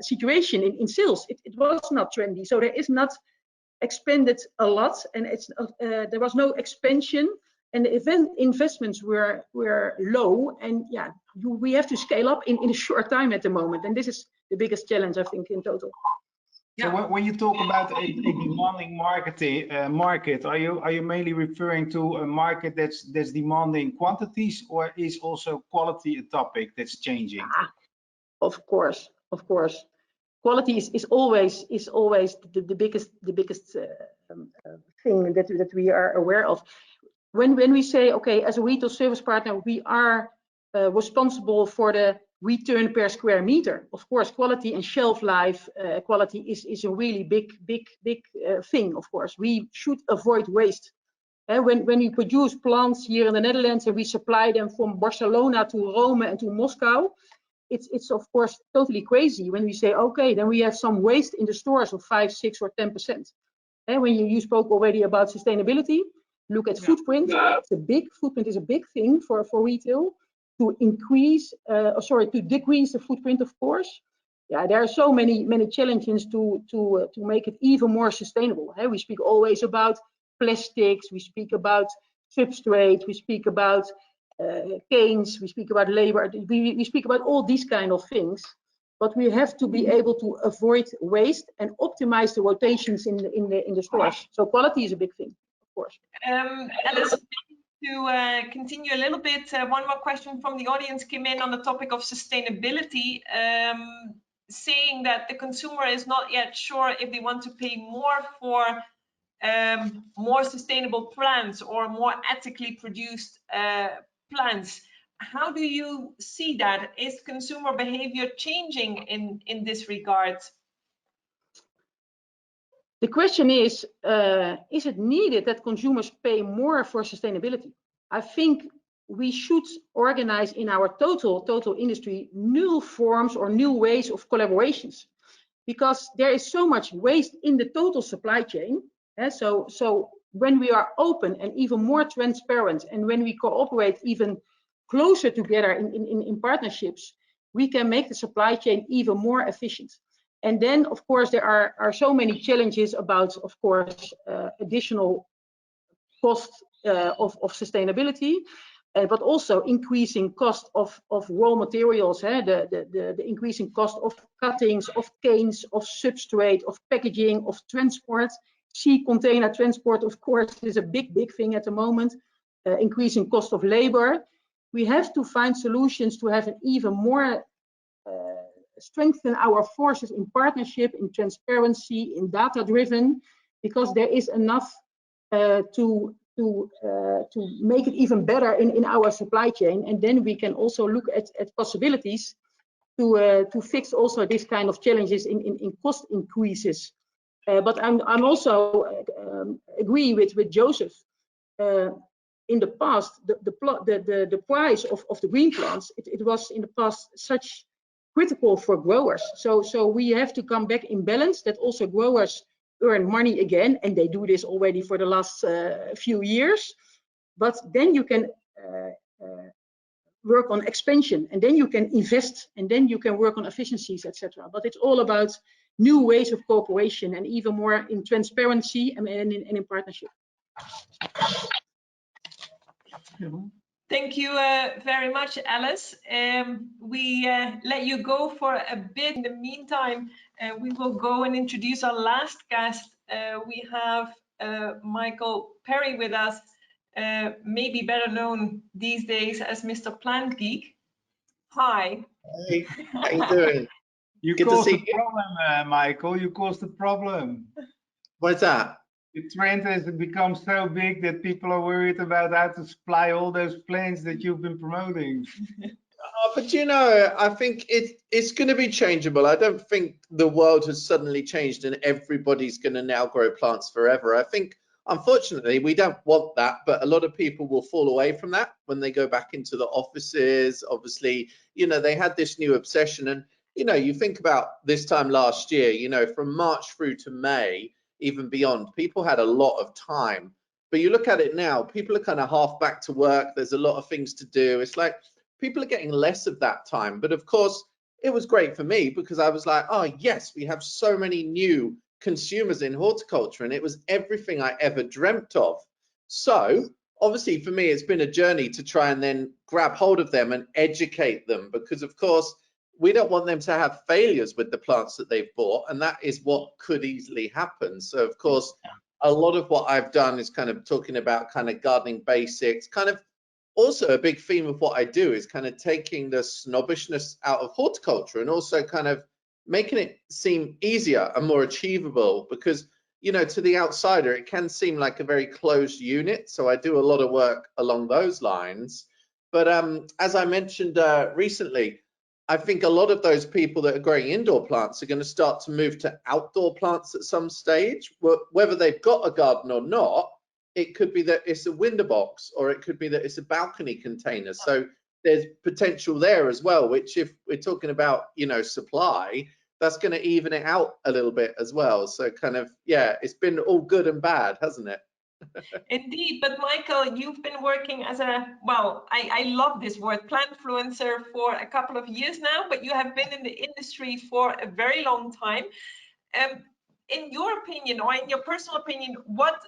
situation in sales. It was not trendy, so there is not expanded a lot, and there was no expansion, and the investments were low, and yeah, we have to scale up in a short time at the moment, and this is the biggest challenge, I think, in total. So when you talk about a demanding market, are you mainly referring to a market that's demanding quantities, or is also quality a topic that's changing? Of course. Quality is always the biggest thing that we are aware of. When we say, okay, as a retail service partner, we are responsible for the return per square meter. Of course, quality and shelf life quality is a really big thing. Of course, we should avoid waste. When we produce plants here in the Netherlands and we supply them from Barcelona to Rome and to Moscow, it's of course totally crazy when we say, okay, then we have some waste in the stores of 5, 6, or 10%. And when you spoke already about sustainability, look at footprint. Footprint is a big thing for retail. To decrease the footprint, of course. Yeah, there are so many challenges to make it even more sustainable. We speak always about plastics, we speak about substrate, we speak about canes, we speak about labor, we speak about all these kind of things. But we have to be able to avoid waste and optimize the rotations in the stores. So quality is a big thing, of course. Alice, to continue a little bit, one more question from the audience came in on the topic of sustainability, saying that the consumer is not yet sure if they want to pay more for more sustainable plants or more ethically produced plants. How do you see that? Is consumer behavior changing in this regard? The question is it needed that consumers pay more for sustainability? I think we should organize in our total industry new forms or new ways of collaborations, because there is so much waste in the total supply chain. So when we are open and even more transparent, and when we cooperate even closer together in partnerships, we can make the supply chain even more efficient. And then, of course, there are so many challenges about, of course, additional cost of sustainability, but also increasing cost of raw materials, the increasing cost of cuttings, of canes, of substrate, of packaging, of transport. Sea container transport, of course, is a big thing at the moment, increasing cost of labor. We have to find solutions to have an even more strengthen our forces in partnership, in transparency, in data-driven, because there is enough to make it even better in our supply chain, and then we can also look at possibilities to fix also this kind of challenges in cost increases. But I'm also agree with Joseph. In the past, the price of the green plants, it was in the past such critical for growers. So we have to come back in balance that also growers earn money again, and they do this already for the last few years. But then you can work on expansion, and then you can invest, and then you can work on efficiencies, etc. But it's all about new ways of cooperation, and even more in transparency and in partnership. Thank you very much, Alice. We let you go for a bit. In the meantime, we will go and introduce our last guest. We have Michael Perry with us, maybe better known these days as Mr. Plant Geek. Hi. Hey, how you doing? You caused the problem, Michael. You caused the problem. What's that? The trend has become so big that people are worried about how to supply all those plants that you've been promoting. But you know, I think it's going to be changeable. I don't think the world has suddenly changed and everybody's going to now grow plants forever. I think, unfortunately, we don't want that, but a lot of people will fall away from that when they go back into the offices. Obviously, you know, they had this new obsession, and you know, you think about this time last year, you know, from March through to May, even beyond, people had a lot of time. But you look at it now, people are kind of half back to work. There's a lot of things to do. It's like people are getting less of that time. But of course, it was great for me because I was like, oh yes, we have so many new consumers in horticulture, and it was everything I ever dreamt of. So obviously for me, it's been a journey to try and then grab hold of them and educate them, because of course, we don't want them to have failures with the plants that they've bought, and that is what could easily happen. So of course, a lot of what I've done is kind of talking about kind of gardening basics, kind of also a big theme of what I do is kind of taking the snobbishness out of horticulture and also kind of making it seem easier and more achievable, because, you know, to the outsider, it can seem like a very closed unit. So I do a lot of work along those lines. But as I mentioned recently, I think a lot of those people that are growing indoor plants are going to start to move to outdoor plants at some stage, whether they've got a garden or not. It could be that it's a window box, or it could be that it's a balcony container. So there's potential there as well, which if we're talking about, you know, supply, that's going to even it out a little bit as well. So kind of, yeah, it's been all good and bad, hasn't it? Indeed, but Michael, you've been working as a, well, I love this word, plantfluencer for a couple of years now, but you have been in the industry for a very long time. In your opinion, or in your personal opinion, what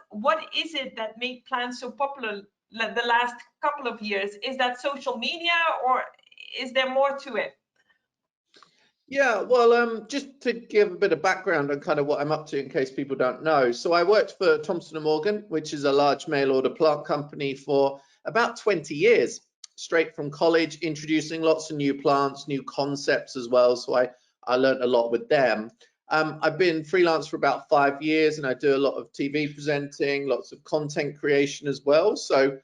is it that made plants so popular the last couple of years? Is that social media, or is there more to it? Yeah, well, just to give a bit of background on kind of what I'm up to in case people don't know. So I worked for Thompson & Morgan, which is a large mail order plant company, for about 20 years, straight from college, introducing lots of new plants, new concepts as well. So I learned a lot with them. I've been freelance for about 5 years, and I do a lot of TV presenting, lots of content creation as well. So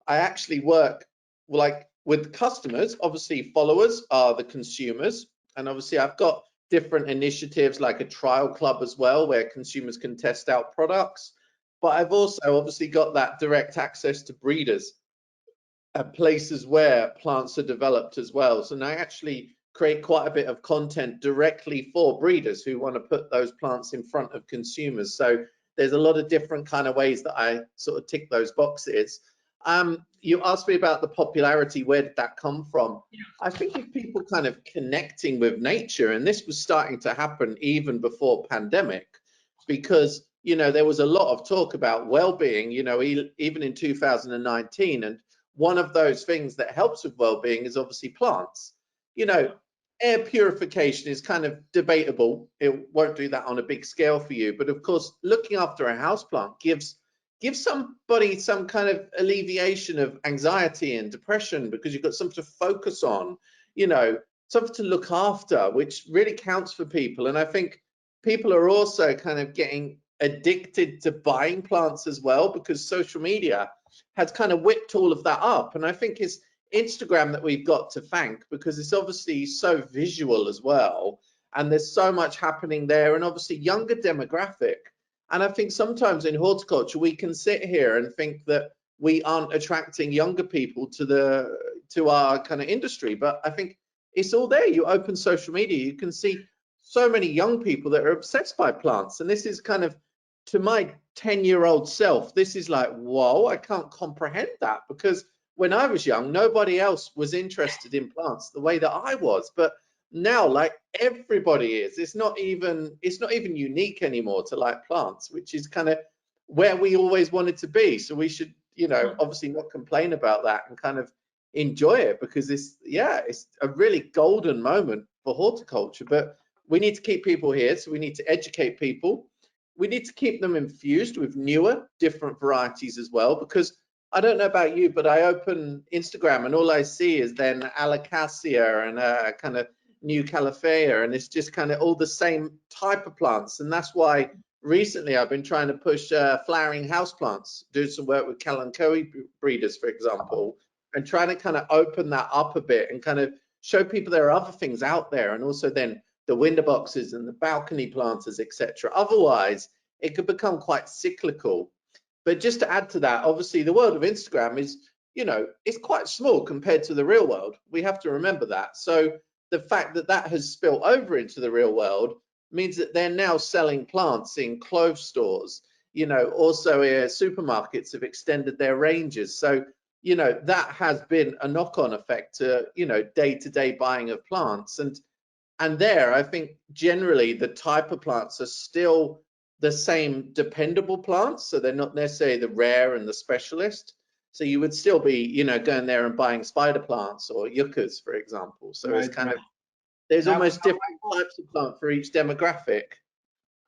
I actually work like with customers. Obviously, followers are the consumers. And obviously, I've got different initiatives like a trial club as well, where consumers can test out products. But I've also obviously got that direct access to breeders and places where plants are developed as well. So now I actually create quite a bit of content directly for breeders who want to put those plants in front of consumers. So there's a lot of different kind of ways that I sort of tick those boxes. You asked me about the popularity. Where did that come from? I think if people kind of connecting with nature, and this was starting to happen even before pandemic, because, you know, there was a lot of talk about well-being, you know, even in 2019. And one of those things that helps with well-being is obviously plants. You know, air purification is kind of debatable. It won't do that on a big scale for you. But of course, looking after a houseplant gives somebody some kind of alleviation of anxiety and depression, because you've got something to focus on, you know, something to look after, which really counts for people. And I think people are also kind of getting addicted to buying plants as well, because social media has kind of whipped all of that up. And I think it's Instagram that we've got to thank, because it's obviously so visual as well. And there's so much happening there, and obviously younger demographic. And I think sometimes in horticulture, we can sit here and think that we aren't attracting younger people to our kind of industry. But I think it's all there. You open social media, you can see so many young people that are obsessed by plants. And this is kind of, to my 10-year-old self, this is like, whoa, I can't comprehend that, because when I was young, nobody else was interested in plants the way that I was. But now, like, everybody is. It's not even unique anymore to like plants, which is kind of where we always wanted to be. So we should, you know, obviously not complain about that and kind of enjoy it, because it's a really golden moment for horticulture. But we need to keep people here, so we need to educate people. We need to keep them infused with newer, different varieties as well, because I don't know about you, but I open Instagram and all I see is then Alocasia and kind of New Califea, and it's just kind of all the same type of plants. And that's why recently I've been trying to push flowering houseplants, do some work with Kalanchoe breeders, for example, and trying to kind of open that up a bit and kind of show people there are other things out there, and also then the window boxes and the balcony planters, etc. Otherwise, it could become quite cyclical. But just to add to that, obviously the world of Instagram is, you know, it's quite small compared to the real world. We have to remember that. So the fact that that has spilled over into the real world means that they're now selling plants in clothes stores. You know, also supermarkets have extended their ranges. So, you know, that has been a knock-on effect to, you know, day-to-day buying of plants. And there, I think generally the type of plants are still the same dependable plants. So they're not necessarily the rare and the specialist. So you would still be, you know, going there and buying spider plants or yuccas, for example. So it's kind of, there's almost different types of plant for each demographic.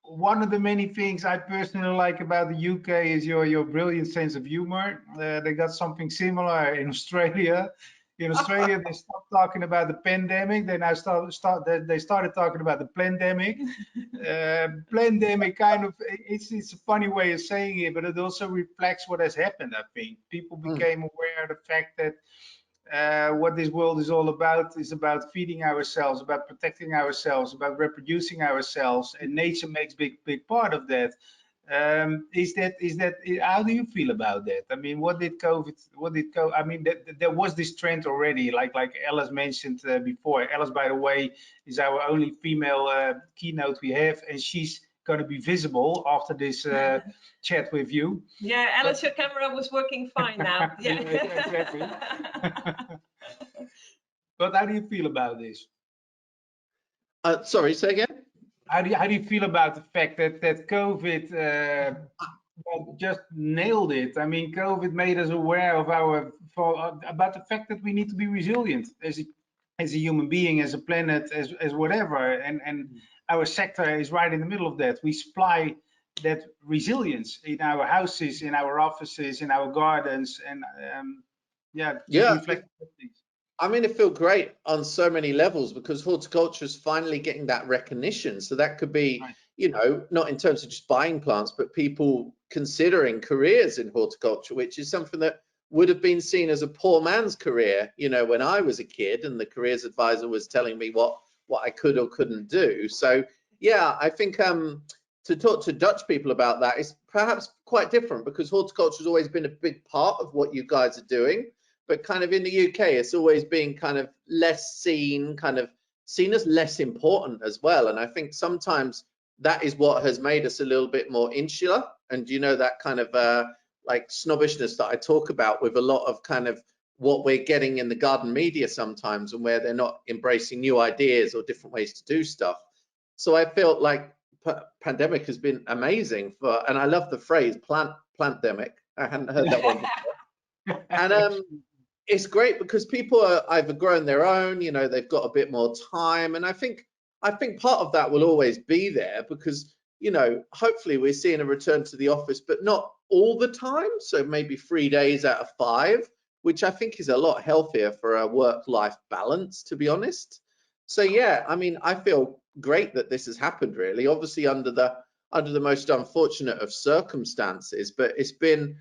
One of the many things I personally like about the UK is your brilliant sense of humor. They got something similar in Australia. In Australia, they stopped talking about the pandemic. They now they started talking about the plandemic. Plandemic kind of, it's a funny way of saying it, but it also reflects what has happened. I think people became aware of the fact that what this world is all about is about feeding ourselves, about protecting ourselves, about reproducing ourselves, and nature makes big part of that. How do you feel about that? I mean, I mean, there was this trend already, like Alice mentioned before. Alice, by the way, is our only female keynote we have, and she's going to be visible after this chat with you. Yeah, Alice, your camera was working fine now. Yeah, exactly. But how do you feel about this? Sorry, say again? How do you feel about the fact that COVID just nailed it? I mean, COVID made us aware of about the fact that we need to be resilient as a human being, as a planet, as whatever, and our sector is right in the middle of that. We supply that resilience in our houses, in our offices, in our gardens, and reflect things. I mean, it feels great on so many levels because horticulture is finally getting that recognition. So that could be, you know, not in terms of just buying plants, but people considering careers in horticulture, which is something that would have been seen as a poor man's career, you know, when I was a kid and the careers advisor was telling me what I could or couldn't do. So, yeah, I think to talk to Dutch people about that is perhaps quite different because horticulture has always been a big part of what you guys are doing. But kind of in the UK, it's always been kind of less seen, kind of seen as less important as well. And I think sometimes that is what has made us a little bit more insular. And, you know, that kind of like snobbishness that I talk about with a lot of kind of what we're getting in the garden media sometimes and where they're not embracing new ideas or different ways to do stuff. So I felt like pandemic has been amazing and I love the phrase plantdemic. I hadn't heard that one before. And it's great because people are either growing their own, you know, they've got a bit more time. And I think part of that will always be there because, you know, hopefully we're seeing a return to the office, but not all the time. So maybe 3 days out of 5, which I think is a lot healthier for a work-life balance, to be honest. So, yeah, I mean, I feel great that this has happened, really, obviously under the most unfortunate of circumstances, but it's been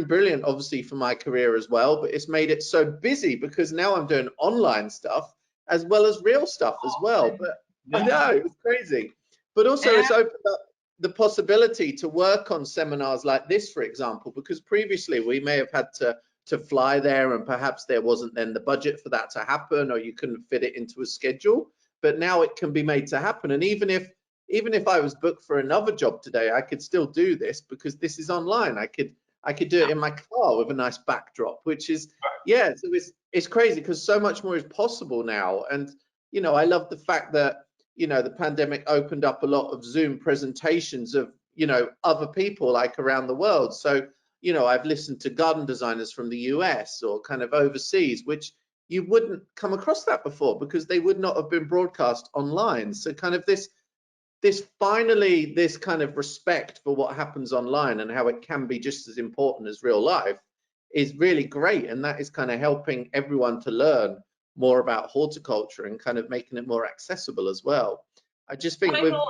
brilliant, obviously, for my career as well, but it's made it so busy because now I'm doing online stuff as well as real stuff as well. But I know, it's crazy. But also it's opened up the possibility to work on seminars like this, for example, because previously we may have had to fly there and perhaps there wasn't then the budget for that to happen or you couldn't fit it into a schedule. But now it can be made to happen. And even if I was booked for another job today, I could still do this because this is online. I could do it in my car with a nice backdrop, which is, yeah, so it's crazy because so much more is possible now. And, you know, I love the fact that, you know, the pandemic opened up a lot of Zoom presentations of, you know, other people like around the world. So, you know, I've listened to garden designers from the US or kind of overseas, which you wouldn't come across that before because they would not have been broadcast online. So kind of this kind of respect for what happens online and how it can be just as important as real life is really great. And that is kind of helping everyone to learn more about horticulture and kind of making it more accessible as well. I just think Michael,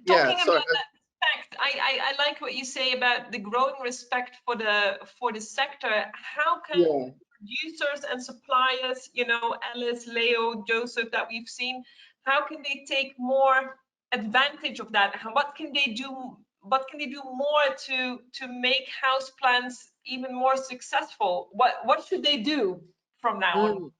about that respect, I like what you say about the growing respect for the sector. How can producers and suppliers, you know, Alice, Leo, Joseph, that we've seen, how can they take more advantage of that? What can they do? What can they do more to make houseplants even more successful? What should they do from now on?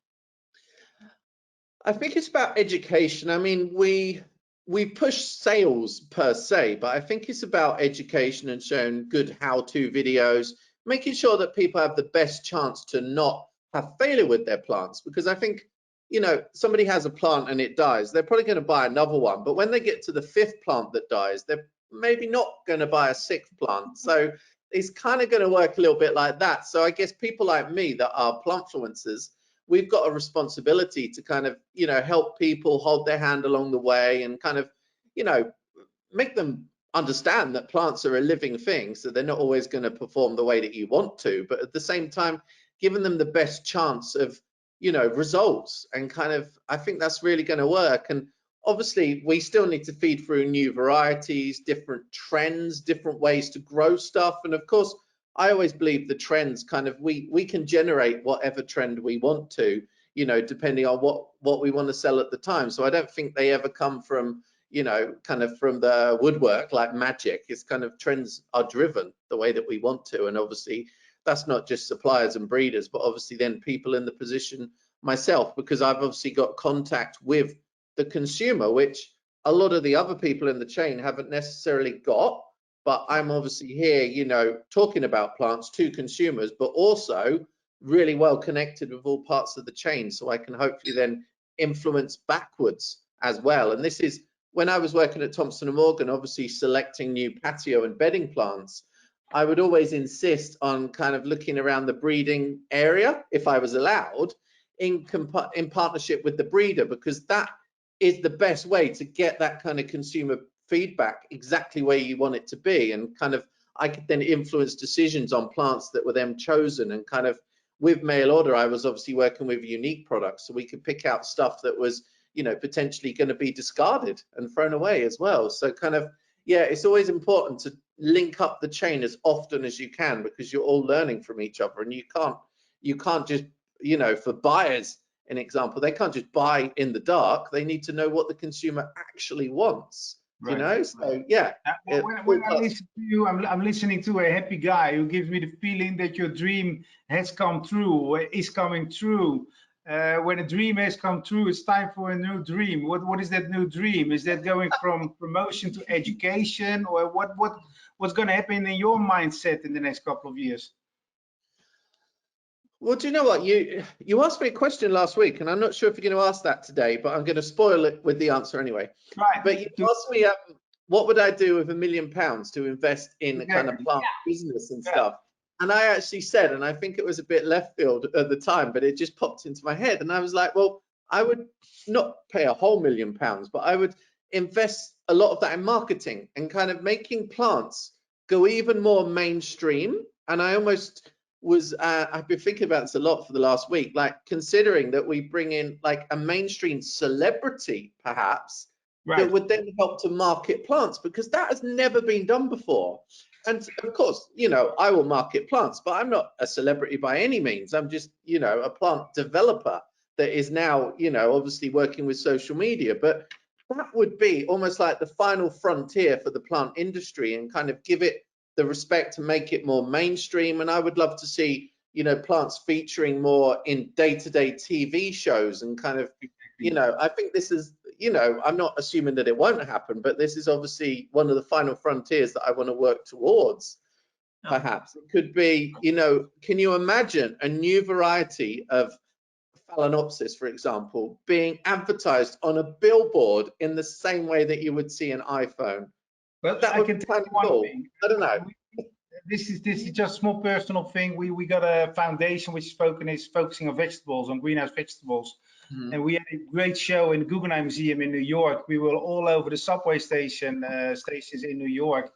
I think it's about education. I mean, we push sales per se, but I think it's about education and showing good how-to videos, making sure that people have the best chance to not have failure with their plants. Because I think, you know, somebody has a plant and it dies, they're probably going to buy another one. But when they get to the 5th plant that dies, they're maybe not going to buy a 6th plant. So it's kind of going to work a little bit like that. So I guess people like me that are plantfluencers, we've got a responsibility to kind of, you know, help people hold their hand along the way and kind of, you know, make them understand that plants are a living thing, so they're not always going to perform the way that you want to, but at the same time, giving them the best chance of, you know, results. And kind of, I think that's really going to work. And obviously, we still need to feed through new varieties, different trends, different ways to grow stuff. And of course, I always believe the trends kind of, we can generate whatever trend we want to, you know, depending on what we want to sell at the time. So I don't think they ever come from, you know, kind of from the woodwork like magic. It's kind of trends are driven the way that we want to. And obviously that's not just suppliers and breeders, but obviously then people in the position, myself, because I've obviously got contact with the consumer, which a lot of the other people in the chain haven't necessarily got. But I'm obviously here, you know, talking about plants to consumers, but also really well connected with all parts of the chain. So I can hopefully then influence backwards as well. And this is when I was working at Thompson & Morgan, obviously selecting new patio and bedding plants, I would always insist on kind of looking around the breeding area, if I was allowed, in partnership with the breeder, because that is the best way to get that kind of consumer feedback exactly where you want it to be. And kind of I could then influence decisions on plants that were then chosen. And kind of with mail order, I was obviously working with unique products, so we could pick out stuff that was, you know, potentially going to be discarded and thrown away as well. So kind of, yeah, it's always important to link up the chain as often as you can, because you're all learning from each other. And you can't just, you know, for buyers, an example, they can't just buy in the dark. They need to know what the consumer actually wants. Right. You know, so yeah. When I listen to you, I'm listening to a happy guy who gives me the feeling that your dream has come true, or is coming true. When a dream has come true, it's time for a new dream. What is that new dream? Is that going from promotion to education, or what's going to happen in your mindset in the next couple of years? Well, do you know what? You asked me a question last week, and I'm not sure if you're going to ask that today, but I'm going to spoil it with the answer anyway. Right. But you asked me, what would I do with £1 million to invest in the kind of plant business and stuff? And I actually said, and I think it was a bit left field at the time, but it just popped into my head. And I was like, well, I would not pay a whole £1 million, but I would invest a lot of that in marketing and kind of making plants go even more mainstream. And I almost was, I've been thinking about this a lot for the last week, like considering that we bring in like a mainstream celebrity, perhaps, that would then help to market plants, because that has never been done before. And of course, you know, I will market plants, but I'm not a celebrity by any means. I'm just, you know, a plant developer that is now, you know, obviously working with social media. But that would be almost like the final frontier for the plant industry, and kind of give it the respect to make it more mainstream. And I would love to see, you know, plants featuring more in day-to-day TV shows, and kind of, you know, I think this is, you know, I'm not assuming that it won't happen, but this is obviously one of the final frontiers that I want to work towards. Perhaps it could be, you know, can you imagine a new variety of Phalaenopsis, for example, being advertised on a billboard in the same way that you would see an iPhone? Well, that would be kind of cool. I don't know. This is just a small personal thing. We got a foundation which is focusing on vegetables, on greenhouse vegetables. And we had a great show in the Guggenheim Museum in New York. We were all over the subway stations in New York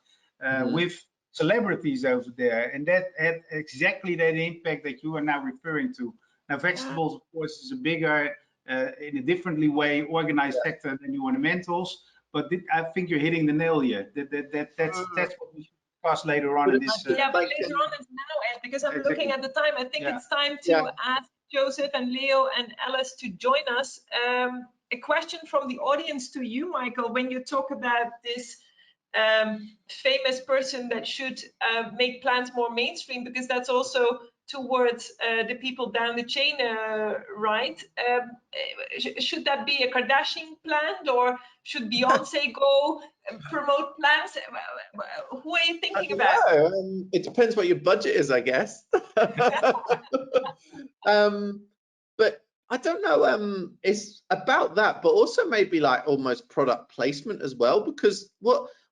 with celebrities over there, and that had exactly that impact that you are now referring to. Now, vegetables, of course, is a bigger, in a differently way organized sector than the ornamentals. But I think you're hitting the nail here. That's what we should discuss later on in this. Yeah, but later on it's because I'm Exactly. looking at the time. I think Yeah. it's time to ask Joseph and Leo and Alice to join us. A question from the audience to you, Michael, when you talk about this famous person that should make plants more mainstream, because that's also towards the people down the chain, right? Should that be a Kardashian plant, or should Beyonce go promote plants? Who are you thinking about? It depends what your budget is, I guess. But I don't know. It's about that, but also maybe like almost product placement as well. Because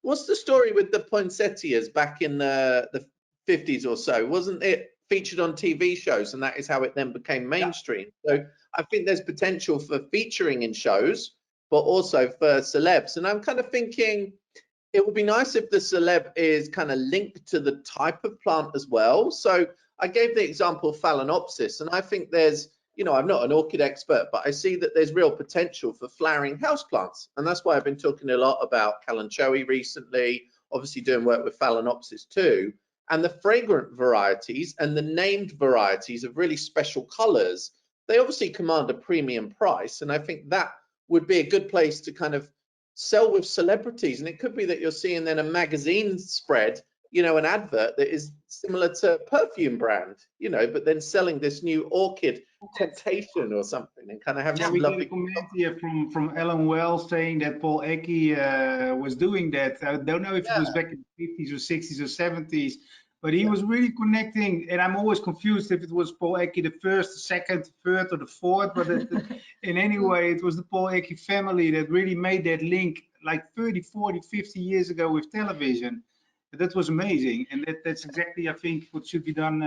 what's the story with the poinsettias back in the 50s or so? Wasn't it featured on TV shows, and that is how it then became mainstream? So I think there's potential for featuring in shows, but also for celebs. And I'm kind of thinking it would be nice if the celeb is kind of linked to the type of plant as well. So I gave the example of Phalaenopsis, and I think there's, you know, I'm not an orchid expert, but I see that there's real potential for flowering houseplants. And that's why I've been talking a lot about Kalanchoe recently, obviously doing work with Phalaenopsis too. And the fragrant varieties and the named varieties of really special colors, they obviously command a premium price. And I think that would be a good place to kind of sell with celebrities. And it could be that you're seeing then a magazine spread, you know, an advert that is similar to a perfume brand, you know, but then selling this new orchid temptation or something, and kind of having some we lovely get a comment here from Alan Wells saying that Paul Ecke was doing that. I don't know if it was back in the 50s or 60s or 70s, but he was really connecting. And I'm always confused if it was Paul Ecke the first, the second, the third, or the fourth. But in any way, it was the Paul Ecke family that really made that link like 30, 40, 50 years ago with television. That was amazing, and that's exactly, I think, what should be done.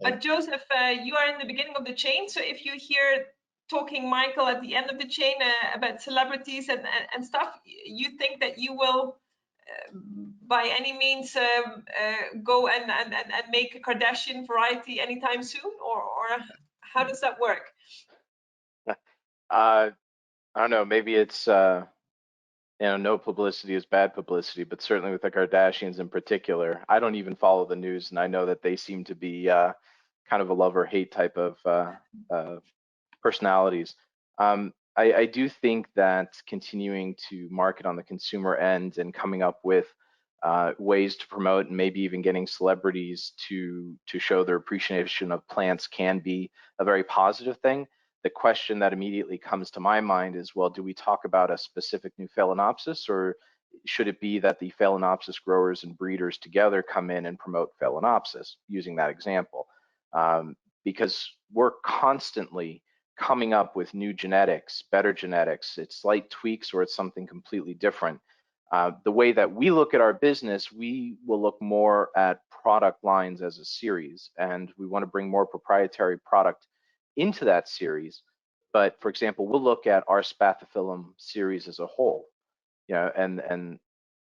But Joseph, you are in the beginning of the chain, so if you hear talking Michael at the end of the chain about celebrities and stuff, you think that you will by any means go and make a Kardashian variety anytime soon, or how does that work? I don't know, maybe it's you know, no publicity is bad publicity, but certainly with the Kardashians in particular, I don't even follow the news, and I know that they seem to be kind of a love or hate type of personalities. I do think that continuing to market on the consumer end and coming up with ways to promote, and maybe even getting celebrities to show their appreciation of plants, can be a very positive thing. The question that immediately comes to my mind is, well, do we talk about a specific new Phalaenopsis, or should it be that the Phalaenopsis growers and breeders together come in and promote Phalaenopsis, using that example? Because we're constantly coming up with new genetics, better genetics. It's slight tweaks or it's something completely different. The way that we look at our business, we will look more at product lines as a series, and we want to bring more proprietary product into that series. But for example, we'll look at our Spathiphyllum series as a whole, you know, and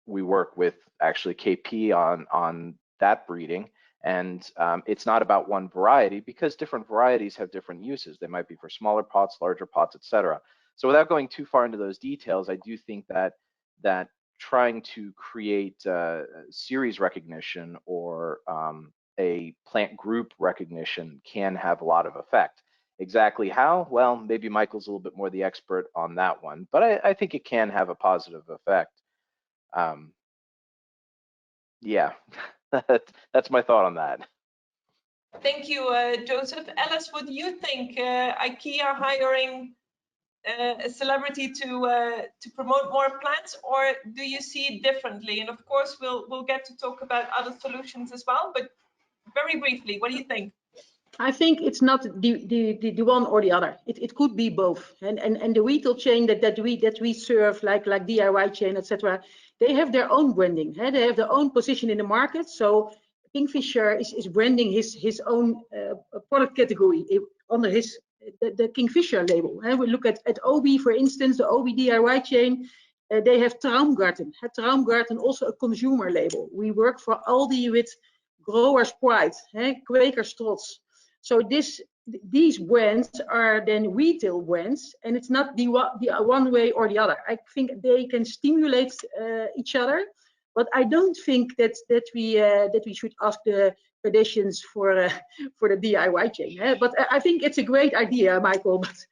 we work with actually KP on that breeding. And it's not about one variety, because different varieties have different uses. They might be for smaller pots, larger pots, etc. So without going too far into those details, I do think that trying to create series recognition or a plant group recognition can have a lot of effect. Exactly how? Well, maybe Michael's a little bit more the expert on that one, but I think it can have a positive effect. Yeah, that's my thought on that. Thank you, Joseph. Alice, what do you think? IKEA hiring a celebrity to promote more plants, or do you see it differently? And of course, we'll get to talk about other solutions as well, but very briefly, what do you think? I think it's not the one or the other. It could be both. And the retail chain that we serve, like DIY chain, etc., they have their own branding. They have their own position in the market. So Kingfisher is branding his own product category under the Kingfisher label. We look at Obi, for instance, the Obi DIY chain. They have Traumgarten. Traumgarten also a consumer label. We work for Aldi with Growers Pride, Quakers Trots. So these brands are then retail brands, and it's not the one way or the other. I think they can stimulate each other. But I don't think that we should ask the Kardashians for the DIY chain. But I think it's a great idea, Michael. But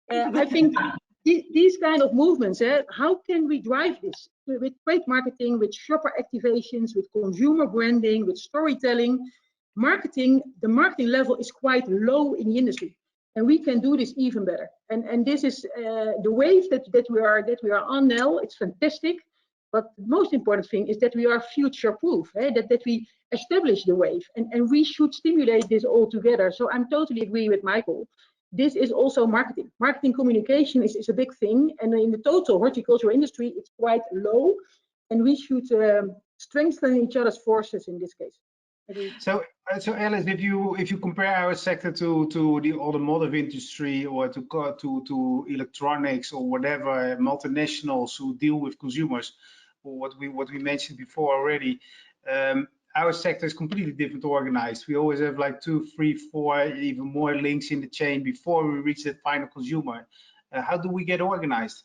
I think these kind of movements, how can we drive this with trade marketing, with shopper activations, with consumer branding, with storytelling? The marketing level is quite low in the industry, and we can do this even better. And this is the wave that we are on now. It's fantastic, but the most important thing is that we are future proof, that we establish the wave, and we should stimulate this all together. So I'm totally agree with Michael. This is also marketing. Marketing communication is a big thing, and in the total horticultural industry, it's quite low, and we should strengthen each other's forces in this case. So Alice, if you compare our sector to the automotive industry or to electronics or whatever multinationals who deal with consumers, or what we mentioned before already, our sector is completely different organized. We always have like 2, 3, 4, even more links in the chain before we reach that final consumer. How do we get organized?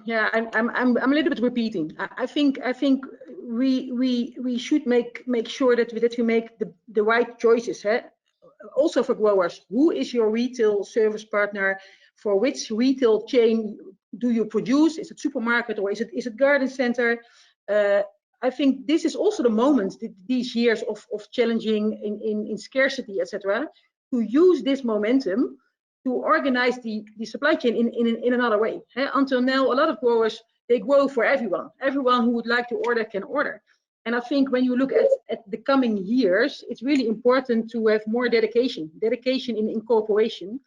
Yeah, I'm a little bit repeating. I think we should make sure that we make the right choices. Also for growers, who is your retail service partner? For which retail chain do you produce? Is it supermarket or is it garden center? I think this is also the moment, these years of challenging in scarcity, etc., to use this momentum to organize the supply chain in another way. Until now, a lot of growers, they grow for everyone. Everyone who would like to order can order. And I think when you look at the coming years, it's really important to have more dedication in cooperation.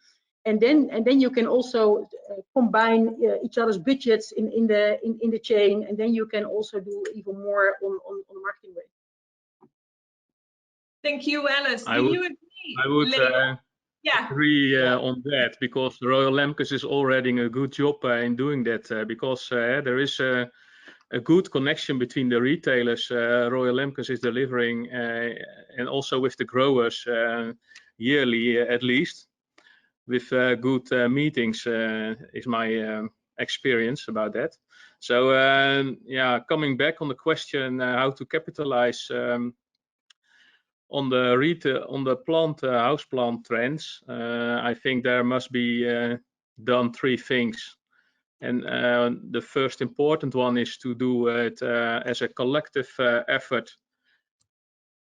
And then you can also combine each other's budgets in the chain, and then you can also do even more on the marketing way. Thank you, Alice. Do you agree? I would agree on that, because Royal Lemkes is already a good job in doing that, because there is a good connection between the retailers Royal Lemkes is delivering and also with the growers yearly at least, with good meetings is my experience about that. So yeah, coming back on the question how to capitalize on the retail, on the house plant trends, I think there must be done 3 things. And the first important one is to do it as a collective effort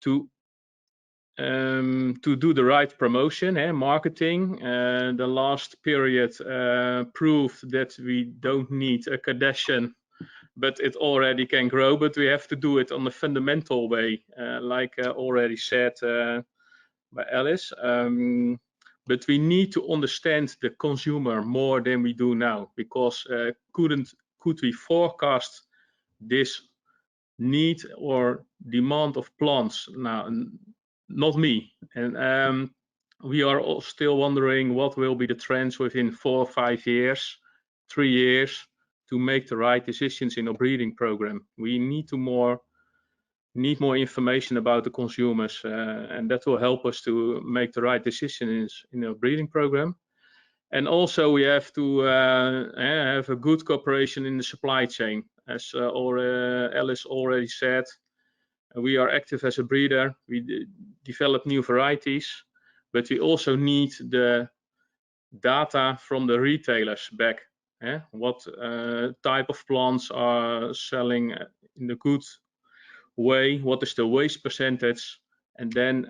to do the right promotion and marketing. The last period proved that we don't need a Kardashian, but it already can grow, but we have to do it on a fundamental way, like already said by Alice. But we need to understand the consumer more than we do now, because could we forecast this need or demand of plants? Now, not me. And we are all still wondering what will be the trends within 4 or 5 years, 3 years, to make the right decisions in our breeding program. We need more information about the consumers, and that will help us to make the right decisions in our breeding program. And also we have to have a good cooperation in the supply chain. As Alice already said, we are active as a breeder. We develop new varieties, but we also need the data from the retailers back. What type of plants are selling in the good way, what is the waste percentage, and then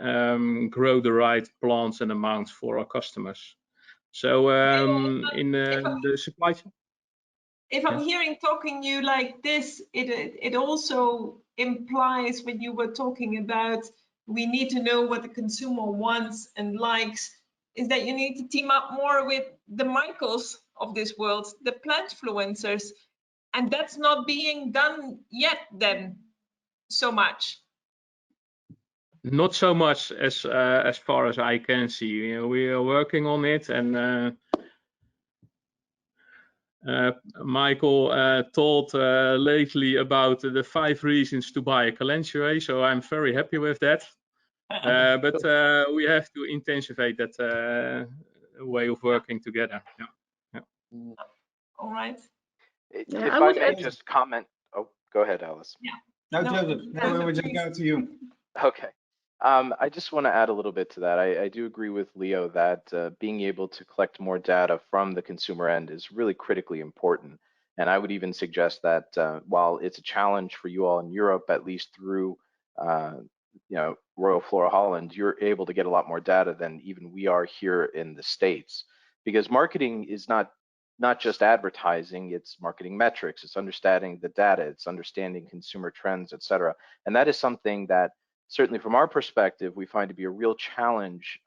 grow the right plants and amounts for our customers. So in the supply chain. If I'm talking you like this, it also implies when you were talking about we need to know what the consumer wants and likes, is that you need to team up more with the Michaels of this world, the plantfluencers, and that's not being done yet then so much. Not so much as far as I can see. We are working on it, and Michael told lately about the 5 reasons to buy a calendula, so I'm very happy with that. But we have to intensify that way of working together. Yeah. All right. If I may just comment. Oh, go ahead, Alice. Yeah. No, Joseph, no, we were just going to you. Okay. I just want to add a little bit to that. I do agree with Leo that being able to collect more data from the consumer end is really critically important. And I would even suggest that while it's a challenge for you all in Europe, at least through Royal Flora Holland, you're able to get a lot more data than even we are here in the States. Because marketing is not just advertising, it's marketing metrics, it's understanding the data, it's understanding consumer trends, et cetera. And that is something that certainly from our perspective, we find to be a real challenge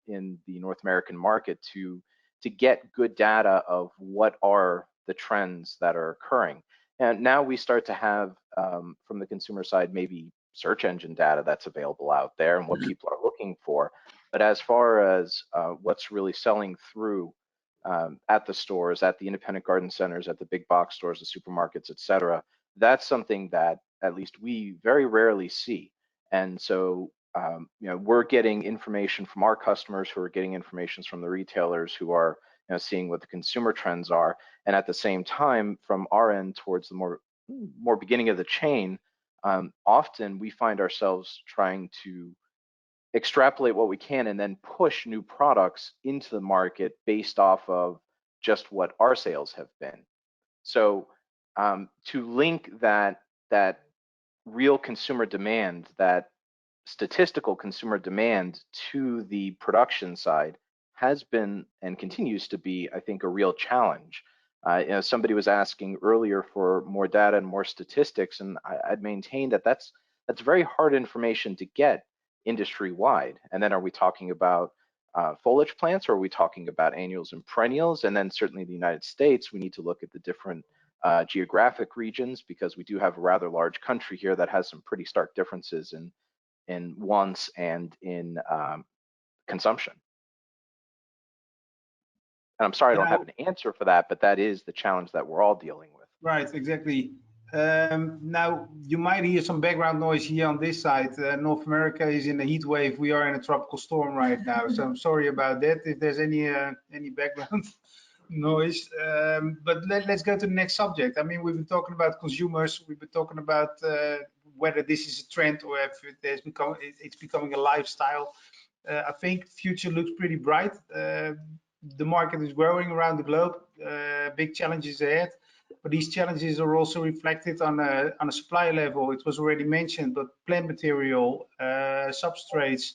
in the North American market to get good data of what are the trends that are occurring. And now we start to have, from the consumer side, maybe search engine data that's available out there and what people are looking for. But as far as what's really selling through at the stores, at the independent garden centers, at the big box stores, the supermarkets, et cetera, that's something that at least we very rarely see. And so, we're getting information from our customers who are getting information from the retailers who are seeing what the consumer trends are. And at the same time, from our end towards the more beginning of the chain, often we find ourselves trying to extrapolate what we can and then push new products into the market based off of just what our sales have been. So to link that real consumer demand, that statistical consumer demand to the production side has been and continues to be, I think, a real challenge. Somebody was asking earlier for more data and more statistics, and I'd maintain that that's very hard information to get industry-wide. And then are we talking about foliage plants, or are we talking about annuals and perennials? And then certainly in the United States, we need to look at the different geographic regions, because we do have a rather large country here that has some pretty stark differences in wants and in consumption. And I'm sorry I don't have an answer for that, but that is the challenge that we're all dealing with. Right, exactly. Now, you might hear some background noise here on this side. North America is in a heat wave. We are in a tropical storm right now, so I'm sorry about that if there's any background noise. But let's go to the next subject. I mean, we've been talking about consumers. We've been talking about whether this is a trend or if it's becoming a lifestyle. I think the future looks pretty bright. The market is growing around the globe. Big challenges ahead, but these challenges are also reflected on a supply level. It was already mentioned, but plant material, substrates,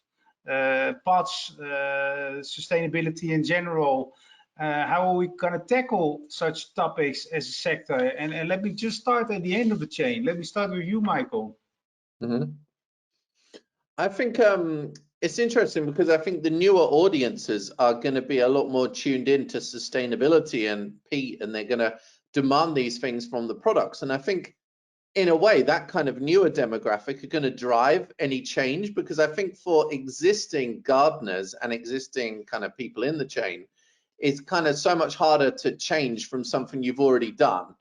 pots, sustainability in general. How are we going to tackle such topics as a sector? And let me just start at the end of the chain. Let me start with you, Michael. Mm-hmm. I think it's interesting because I think the newer audiences are going to be a lot more tuned in to sustainability and peat, and they're going to demand these things from the products. And I think in a way that kind of newer demographic are going to drive any change, because I think for existing gardeners and existing kind of people in the chain, it's kind of so much harder to change from something you've already done.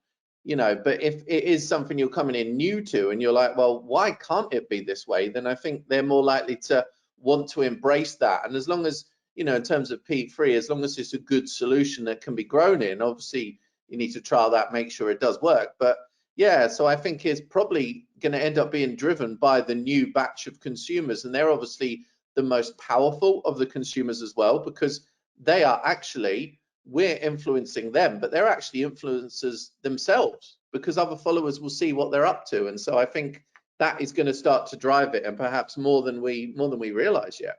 But if it is something you're coming in new to and you're like, well, why can't it be this way? Then I think they're more likely to want to embrace that. And as long as, in terms of peat-free, as long as it's a good solution that can be grown in, obviously you need to trial that, make sure it does work. But yeah, so I think it's probably going to end up being driven by the new batch of consumers. And they're obviously the most powerful of the consumers as well, because they are actually, we're influencing them, but they're actually influencers themselves, because other followers will see what they're up to. And so I think that is going to start to drive it, and perhaps more than we realize yet.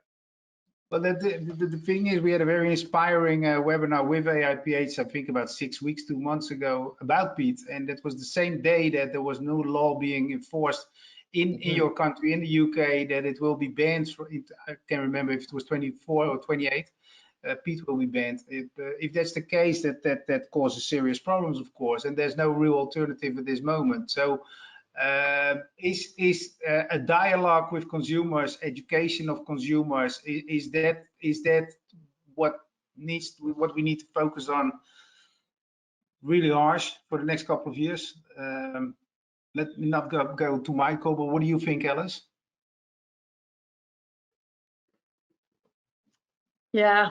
Well, the thing is, we had a very inspiring webinar with AIPH, I think about 6 weeks, 2 months ago, about peat. And that was the same day that there was no law being enforced in your country, in the UK, that it will be banned. I can't remember if it was 24 or 28. Peat will be banned. If that's the case, that causes serious problems, of course, and there's no real alternative at this moment. So is a dialogue with consumers, education of consumers, is that what we need to focus on really harsh for the next couple of years? Let me not go to Michael, but what do you think, Alice? Yeah,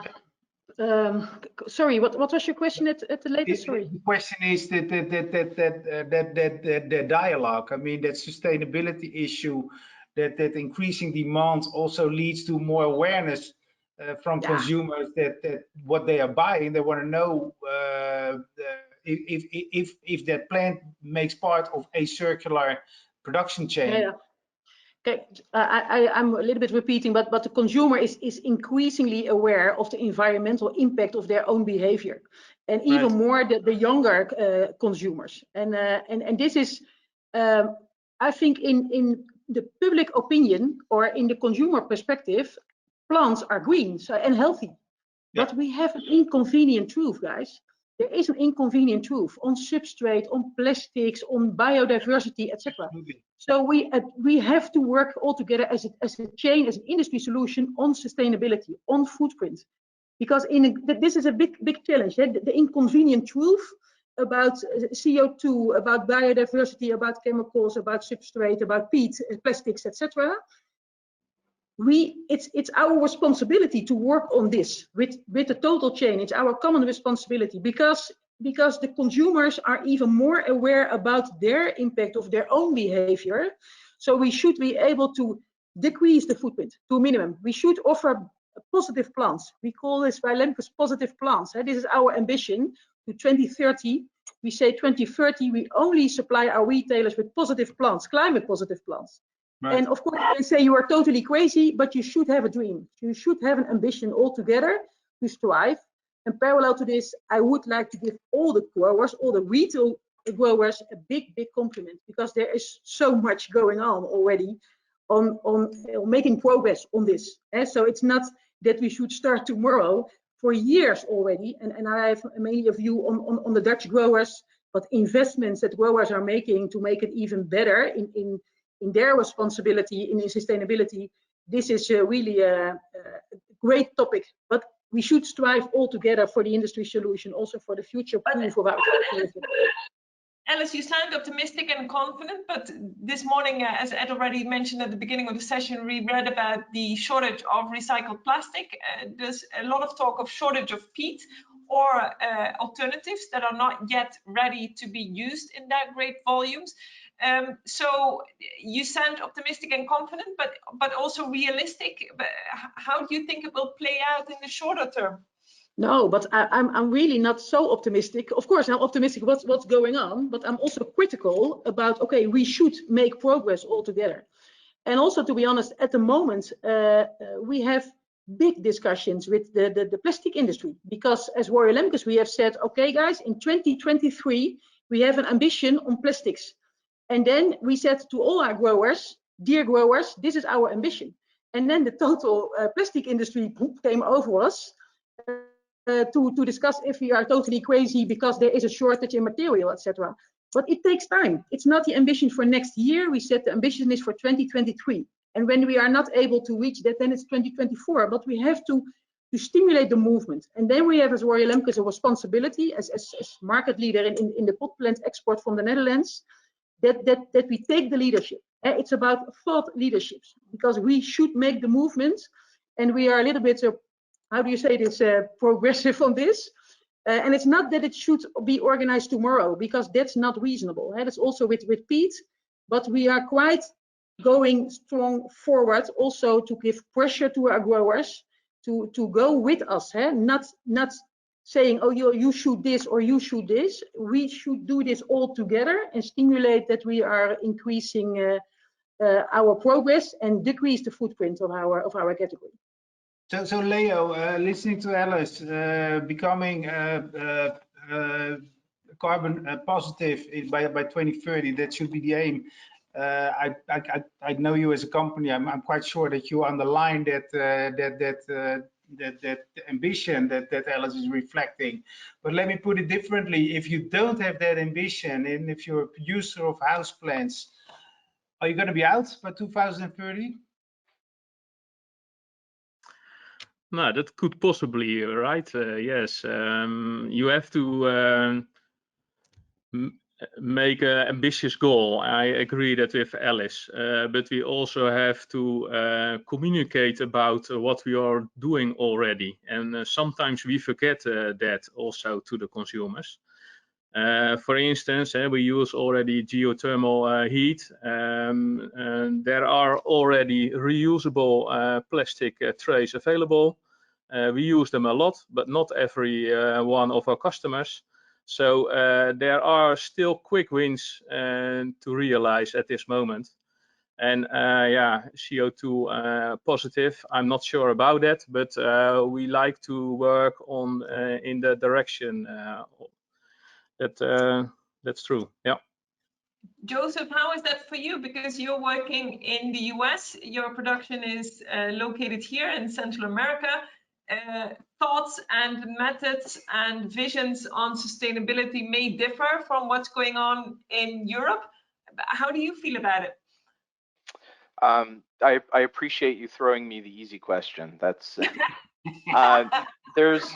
Sorry, what was your question at the latest? Sorry. The question is that dialogue. I mean, that sustainability issue, that increasing demand also leads to more awareness from consumers that what they are buying. They want to know if that plant makes part of a circular production chain. Yeah. Okay, I'm a little bit repeating, but the consumer is increasingly aware of the environmental impact of their own behavior, and even more the younger consumers. And this is, I think, in the public opinion or in the consumer perspective, plants are green and healthy. Yeah. But we have an inconvenient truth, guys. There is an inconvenient truth on substrate, on plastics, on biodiversity, etc. So we have to work all together as a chain, as an industry solution on sustainability, on footprint, because this is a big challenge. The inconvenient truth about CO2, about biodiversity, about chemicals, about substrate, about peat, plastics, etc. It's our responsibility to work on this with the total chain. It's our common responsibility because the consumers are even more aware about their impact of their own behavior. So we should be able to decrease the footprint to a minimum. We should offer positive plants. We call this VRIES positive plants. This is our ambition to 2030. We say 2030, we only supply our retailers with positive plants, climate positive plants. Right. And of course, you can say you are totally crazy, but you should have a dream. You should have an ambition altogether to strive. And parallel to this, I would like to give all the growers, all the retail growers, a big compliment, because there is so much going on already on making progress on this. So it's not that we should start tomorrow. For years already, and I have mainly a view on the Dutch growers, but investments that growers are making to make it even better in their responsibility in sustainability. This is really a great topic, but we should strive all together for the industry solution, also for the future proof of our community. Alice, you sound optimistic and confident, but this morning, as Ed already mentioned at the beginning of the session, we read about the shortage of recycled plastic. There's a lot of talk of shortage of peat or alternatives that are not yet ready to be used in that great volumes. So you sound optimistic and confident, but also realistic. But how do you think it will play out in the shorter term? No, but I'm really not so optimistic. Of course, I'm optimistic what's going on, but I'm also critical about, okay, we should make progress all together. And also, to be honest, at the moment, we have big discussions with the plastic industry, because as ROYALLERES, we have said, okay, guys, in 2023, we have an ambition on plastics. And then we said to all our growers, dear growers, this is our ambition. And then the total plastic industry came over us to discuss if we are totally crazy because there is a shortage in material, etc. But it takes time. It's not the ambition for next year. We said the ambition is for 2023. And when we are not able to reach that, then it's 2024. But we have to stimulate the movement. And then we have, as ROYALLERES, a responsibility as market leader in the pot plant export from the Netherlands, that we take the leadership. It's about thought leadership, because we should make the movement, and we are a little bit, how do you say this, progressive on this. And it's not that it should be organized tomorrow, because that's not reasonable. That's also with peat, but we are quite going strong forward also to give pressure to our growers to go with us, not saying, oh, you should this or you should this. We should do this all together and stimulate that we are increasing our progress and decrease the footprint of our category. So Leo, listening to Alice, becoming carbon positive by 2030, that should be the aim. I know you as a company. I'm quite sure that you underline that ambition that Alice is reflecting. But let me put it differently. If you don't have that ambition, and if you're a producer of houseplants, are you going to be out by 2030? No, that could possibly, right? Yes, you have to make an ambitious goal. I agree that with Alice, but we also have to communicate about what we are doing already. And sometimes we forget that also to the consumers. For instance, we use already geothermal heat. And there are already reusable plastic trays available. We use them a lot, but not every one of our customers. So there are still quick wins to realize at this moment. And yeah, CO2 positive, I'm not sure about that, but we like to work on in the direction that's true. Yeah. Joseph, how is that for you? Because you're working in the US, your production is located here in Central America. Thoughts and methods and visions on sustainability may differ from what's going on in Europe. How do you feel about it? I appreciate you throwing me the easy question. That's there's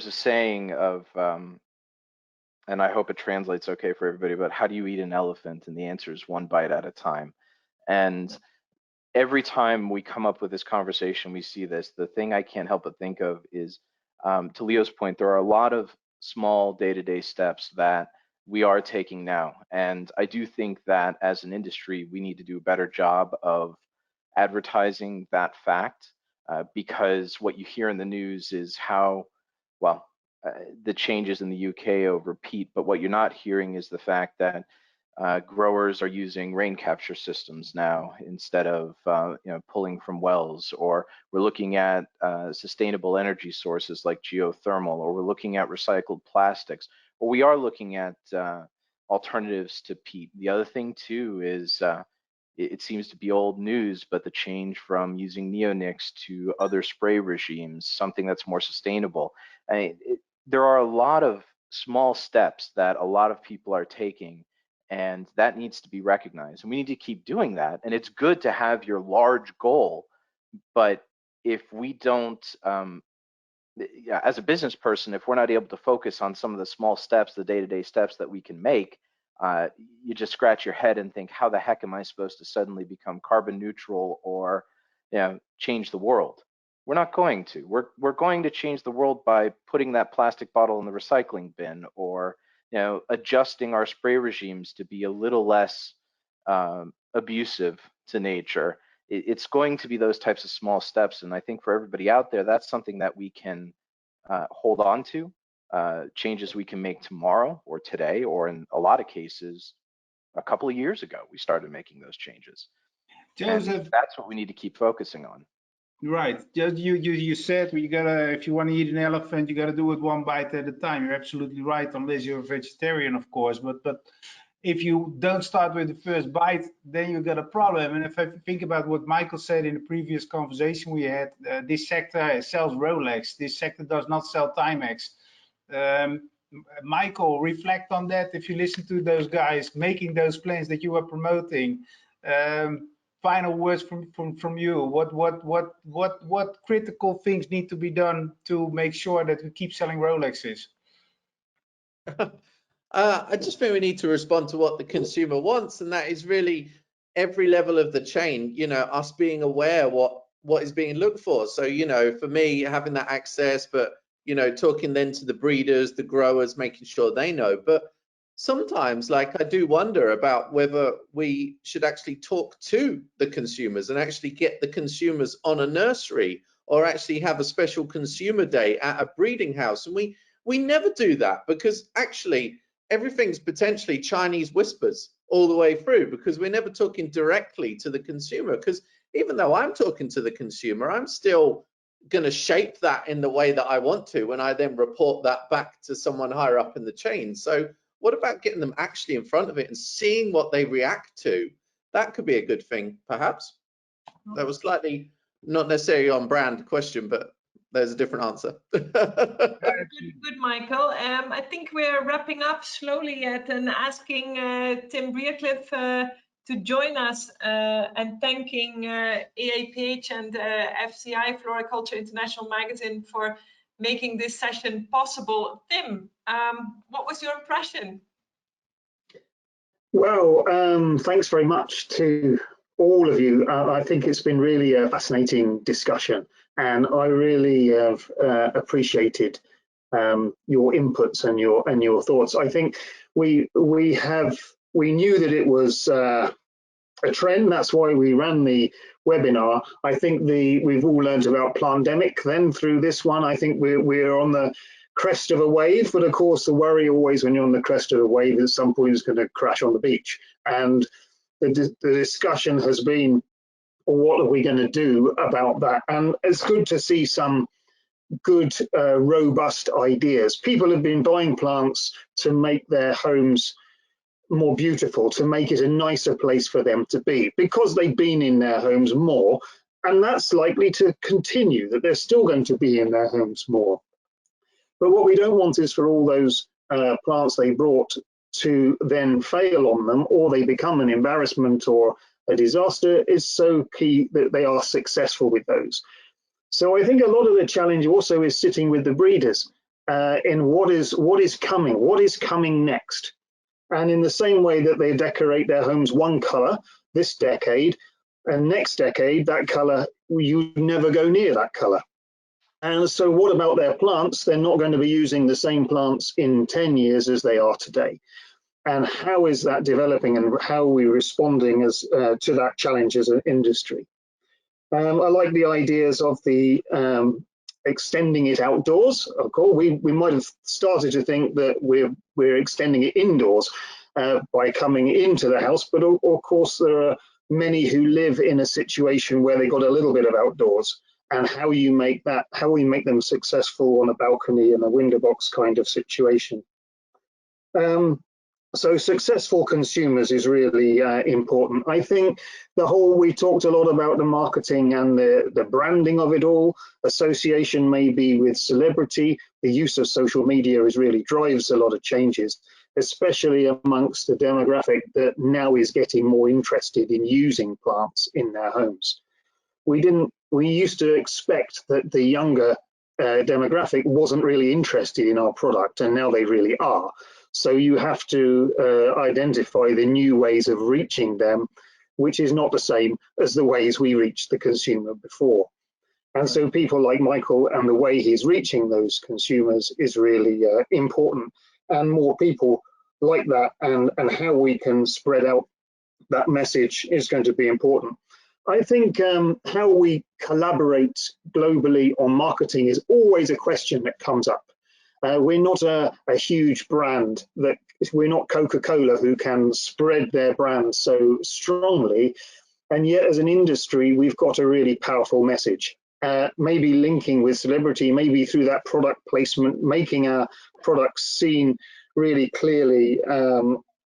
a saying of and I hope it translates okay for everybody, but how do you eat an elephant? And the answer is one bite at a time. And every time we come up with this conversation, we see this. The thing I can't help but think of is, to Leo's point, there are a lot of small day-to-day steps that we are taking now. And I do think that as an industry, we need to do a better job of advertising that fact, because what you hear in the news is how, well, the changes in the UK over peat, but what you're not hearing is the fact that growers are using rain capture systems now instead of pulling from wells, or we're looking at sustainable energy sources like geothermal, or we're looking at recycled plastics, or we are looking at alternatives to peat. The other thing too is it seems to be old news, but the change from using neonics to other spray regimes, something that's more sustainable. There are a lot of small steps that a lot of people are taking, and that needs to be recognized. And we need to keep doing that. And it's good to have your large goal, but if we don't, as a business person, if we're not able to focus on some of the small steps, the day-to-day steps that we can make, you just scratch your head and think, how the heck am I supposed to suddenly become carbon neutral or change the world? We're not going to. We're going to change the world by putting that plastic bottle in the recycling bin, or adjusting our spray regimes to be a little less abusive to nature. It's going to be those types of small steps, and I think for everybody out there, that's something that we can hold on to. Changes we can make tomorrow or today, or in a lot of cases, a couple of years ago, we started making those changes. Joseph, and that's what we need to keep focusing on. Right. Just you said you gotta, if you want to eat an elephant, you gotta do it one bite at a time. You're absolutely right, unless you're a vegetarian, of course. But if you don't start with the first bite, then you got a problem. And if I think about what Michael said in the previous conversation we had, this sector sells Rolex. This sector does not sell Timex. Michael, reflect on that. If you listen to those guys making those plans that you are promoting. Final words from you. What critical things need to be done to make sure that we keep selling Rolexes? I just think we need to respond to what the consumer wants, and that is really every level of the chain. Us being aware what is being looked for. So for me, having that access, but talking then to the breeders, the growers, making sure they know. But sometimes, I do wonder about whether we should actually talk to the consumers and actually get the consumers on a nursery, or actually have a special consumer day at a breeding house. And we never do that, because actually everything's potentially Chinese whispers all the way through, because we're never talking directly to the consumer. Because even though I'm talking to the consumer, I'm still going to shape that in the way that I want to when I then report that back to someone higher up in the chain. So what about getting them actually in front of it and seeing what they react to? That could be a good thing, perhaps. That was slightly not necessarily on brand question, but there's a different answer. Good, Michael. I think we're wrapping up slowly and asking Tim Brearcliffe to join us, and thanking AIPH and FCI, FloraCulture International magazine, for making this session possible. Tim, what was your impression? Well, thanks very much to all of you. I think it's been really a fascinating discussion, and I really have appreciated your inputs and your thoughts. I think we knew that it was a trend. That's why we ran the webinar. I think we've all learned about Plantdemic then through this one. I think we're on the crest of a wave, but of course the worry always when you're on the crest of a wave at some point is going to crash on the beach. And the discussion has been, what are we going to do about that? And it's good to see some good robust ideas. People have been buying plants to make their homes more beautiful, to make it a nicer place for them to be, because they've been in their homes more, and that's likely to continue, that they're still going to be in their homes more. But what we don't want is for all those plants they brought to then fail on them, or they become an embarrassment or a disaster. Is so key that they are successful with those. So I think a lot of the challenge also is sitting with the breeders in what is coming next. And in the same way that they decorate their homes one color this decade, and next decade, that color, you never go near that color. And so what about their plants? They're not going to be using the same plants in 10 years as they are today. And how is that developing, and how are we responding as to that challenge as an industry? I like the ideas of the extending it outdoors. Of course, we might have started to think that we're extending it indoors by coming into the house, but of course there are many who live in a situation where they got a little bit of outdoors. And how we make them successful on a balcony and a window box kind of situation. So successful consumers is really important. I think we talked a lot about the marketing and the branding of it all. Association maybe with celebrity. The use of social media really drives a lot of changes, especially amongst the demographic that now is getting more interested in using plants in their homes. We used to expect that the younger demographic wasn't really interested in our product, and now they really are. So you have to identify the new ways of reaching them, which is not the same as the ways we reached the consumer before. And so people like Michael and the way he's reaching those consumers is really important, and more people like that and how we can spread out that message is going to be important. I think how we collaborate globally on marketing is always a question that comes up. We're not a huge brand, that we're not Coca-Cola who can spread their brand so strongly, and yet as an industry we've got a really powerful message. Maybe linking with celebrity, maybe through that product placement, making our products seen really clearly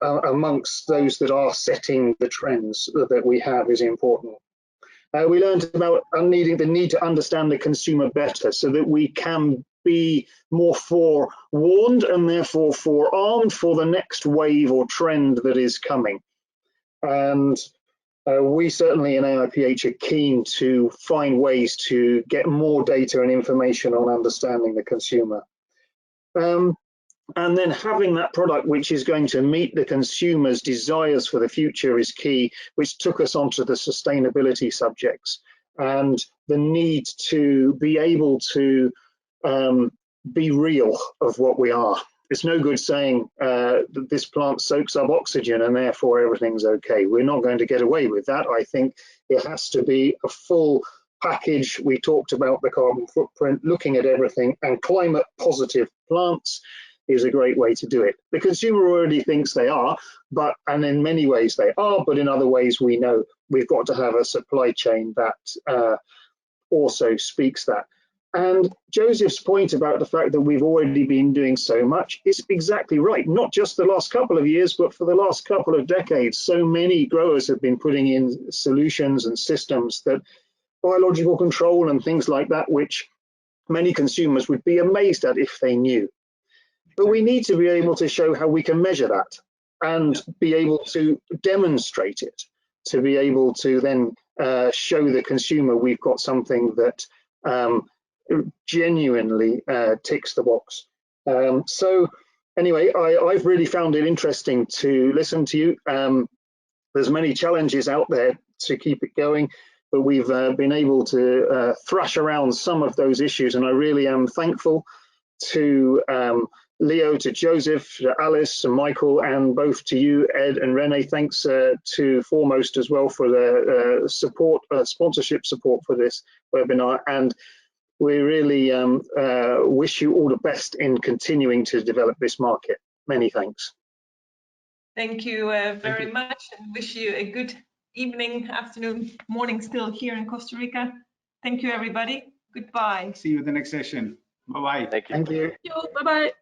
amongst those that are setting the trends that we have is important. We learned about the need to understand the consumer better so that we can be more forewarned and therefore forearmed for the next wave or trend that is coming. And we certainly in AIPH are keen to find ways to get more data and information on understanding the consumer. And then having that product which is going to meet the consumer's desires for the future is key, which took us onto the sustainability subjects and the need to be able to be real of what we are. It's no good saying that this plant soaks up oxygen and therefore everything's okay. We're not going to get away with that. I think it has to be a full package. We talked about the carbon footprint, looking at everything, and climate positive plants is a great way to do it. The consumer already thinks they are, and in many ways they are, but in other ways we know we've got to have a supply chain that also speaks that. And Joseph's point about the fact that we've already been doing so much is exactly right. Not just the last couple of years, but for the last couple of decades, so many growers have been putting in solutions and systems that biological control and things like that, which many consumers would be amazed at if they knew. But we need to be able to show how we can measure that and be able to demonstrate it, to be able to then show the consumer we've got something that genuinely ticks the box. So anyway, I've really found it interesting to listen to you. There's many challenges out there to keep it going, but we've been able to thrash around some of those issues, and I really am thankful to Leo, to Joseph, to Alice and Michael, and both to you, Ed and Renee. Thanks to Foremost as well for the support, sponsorship support for this webinar, and we really wish you all the best in continuing to develop this market. Many thanks. Thank you very much, and wish you a good evening, afternoon, morning still here in Costa Rica. Thank you, everybody. Goodbye. See you at the next session. Bye-bye. Thank you. Thank you. Bye bye.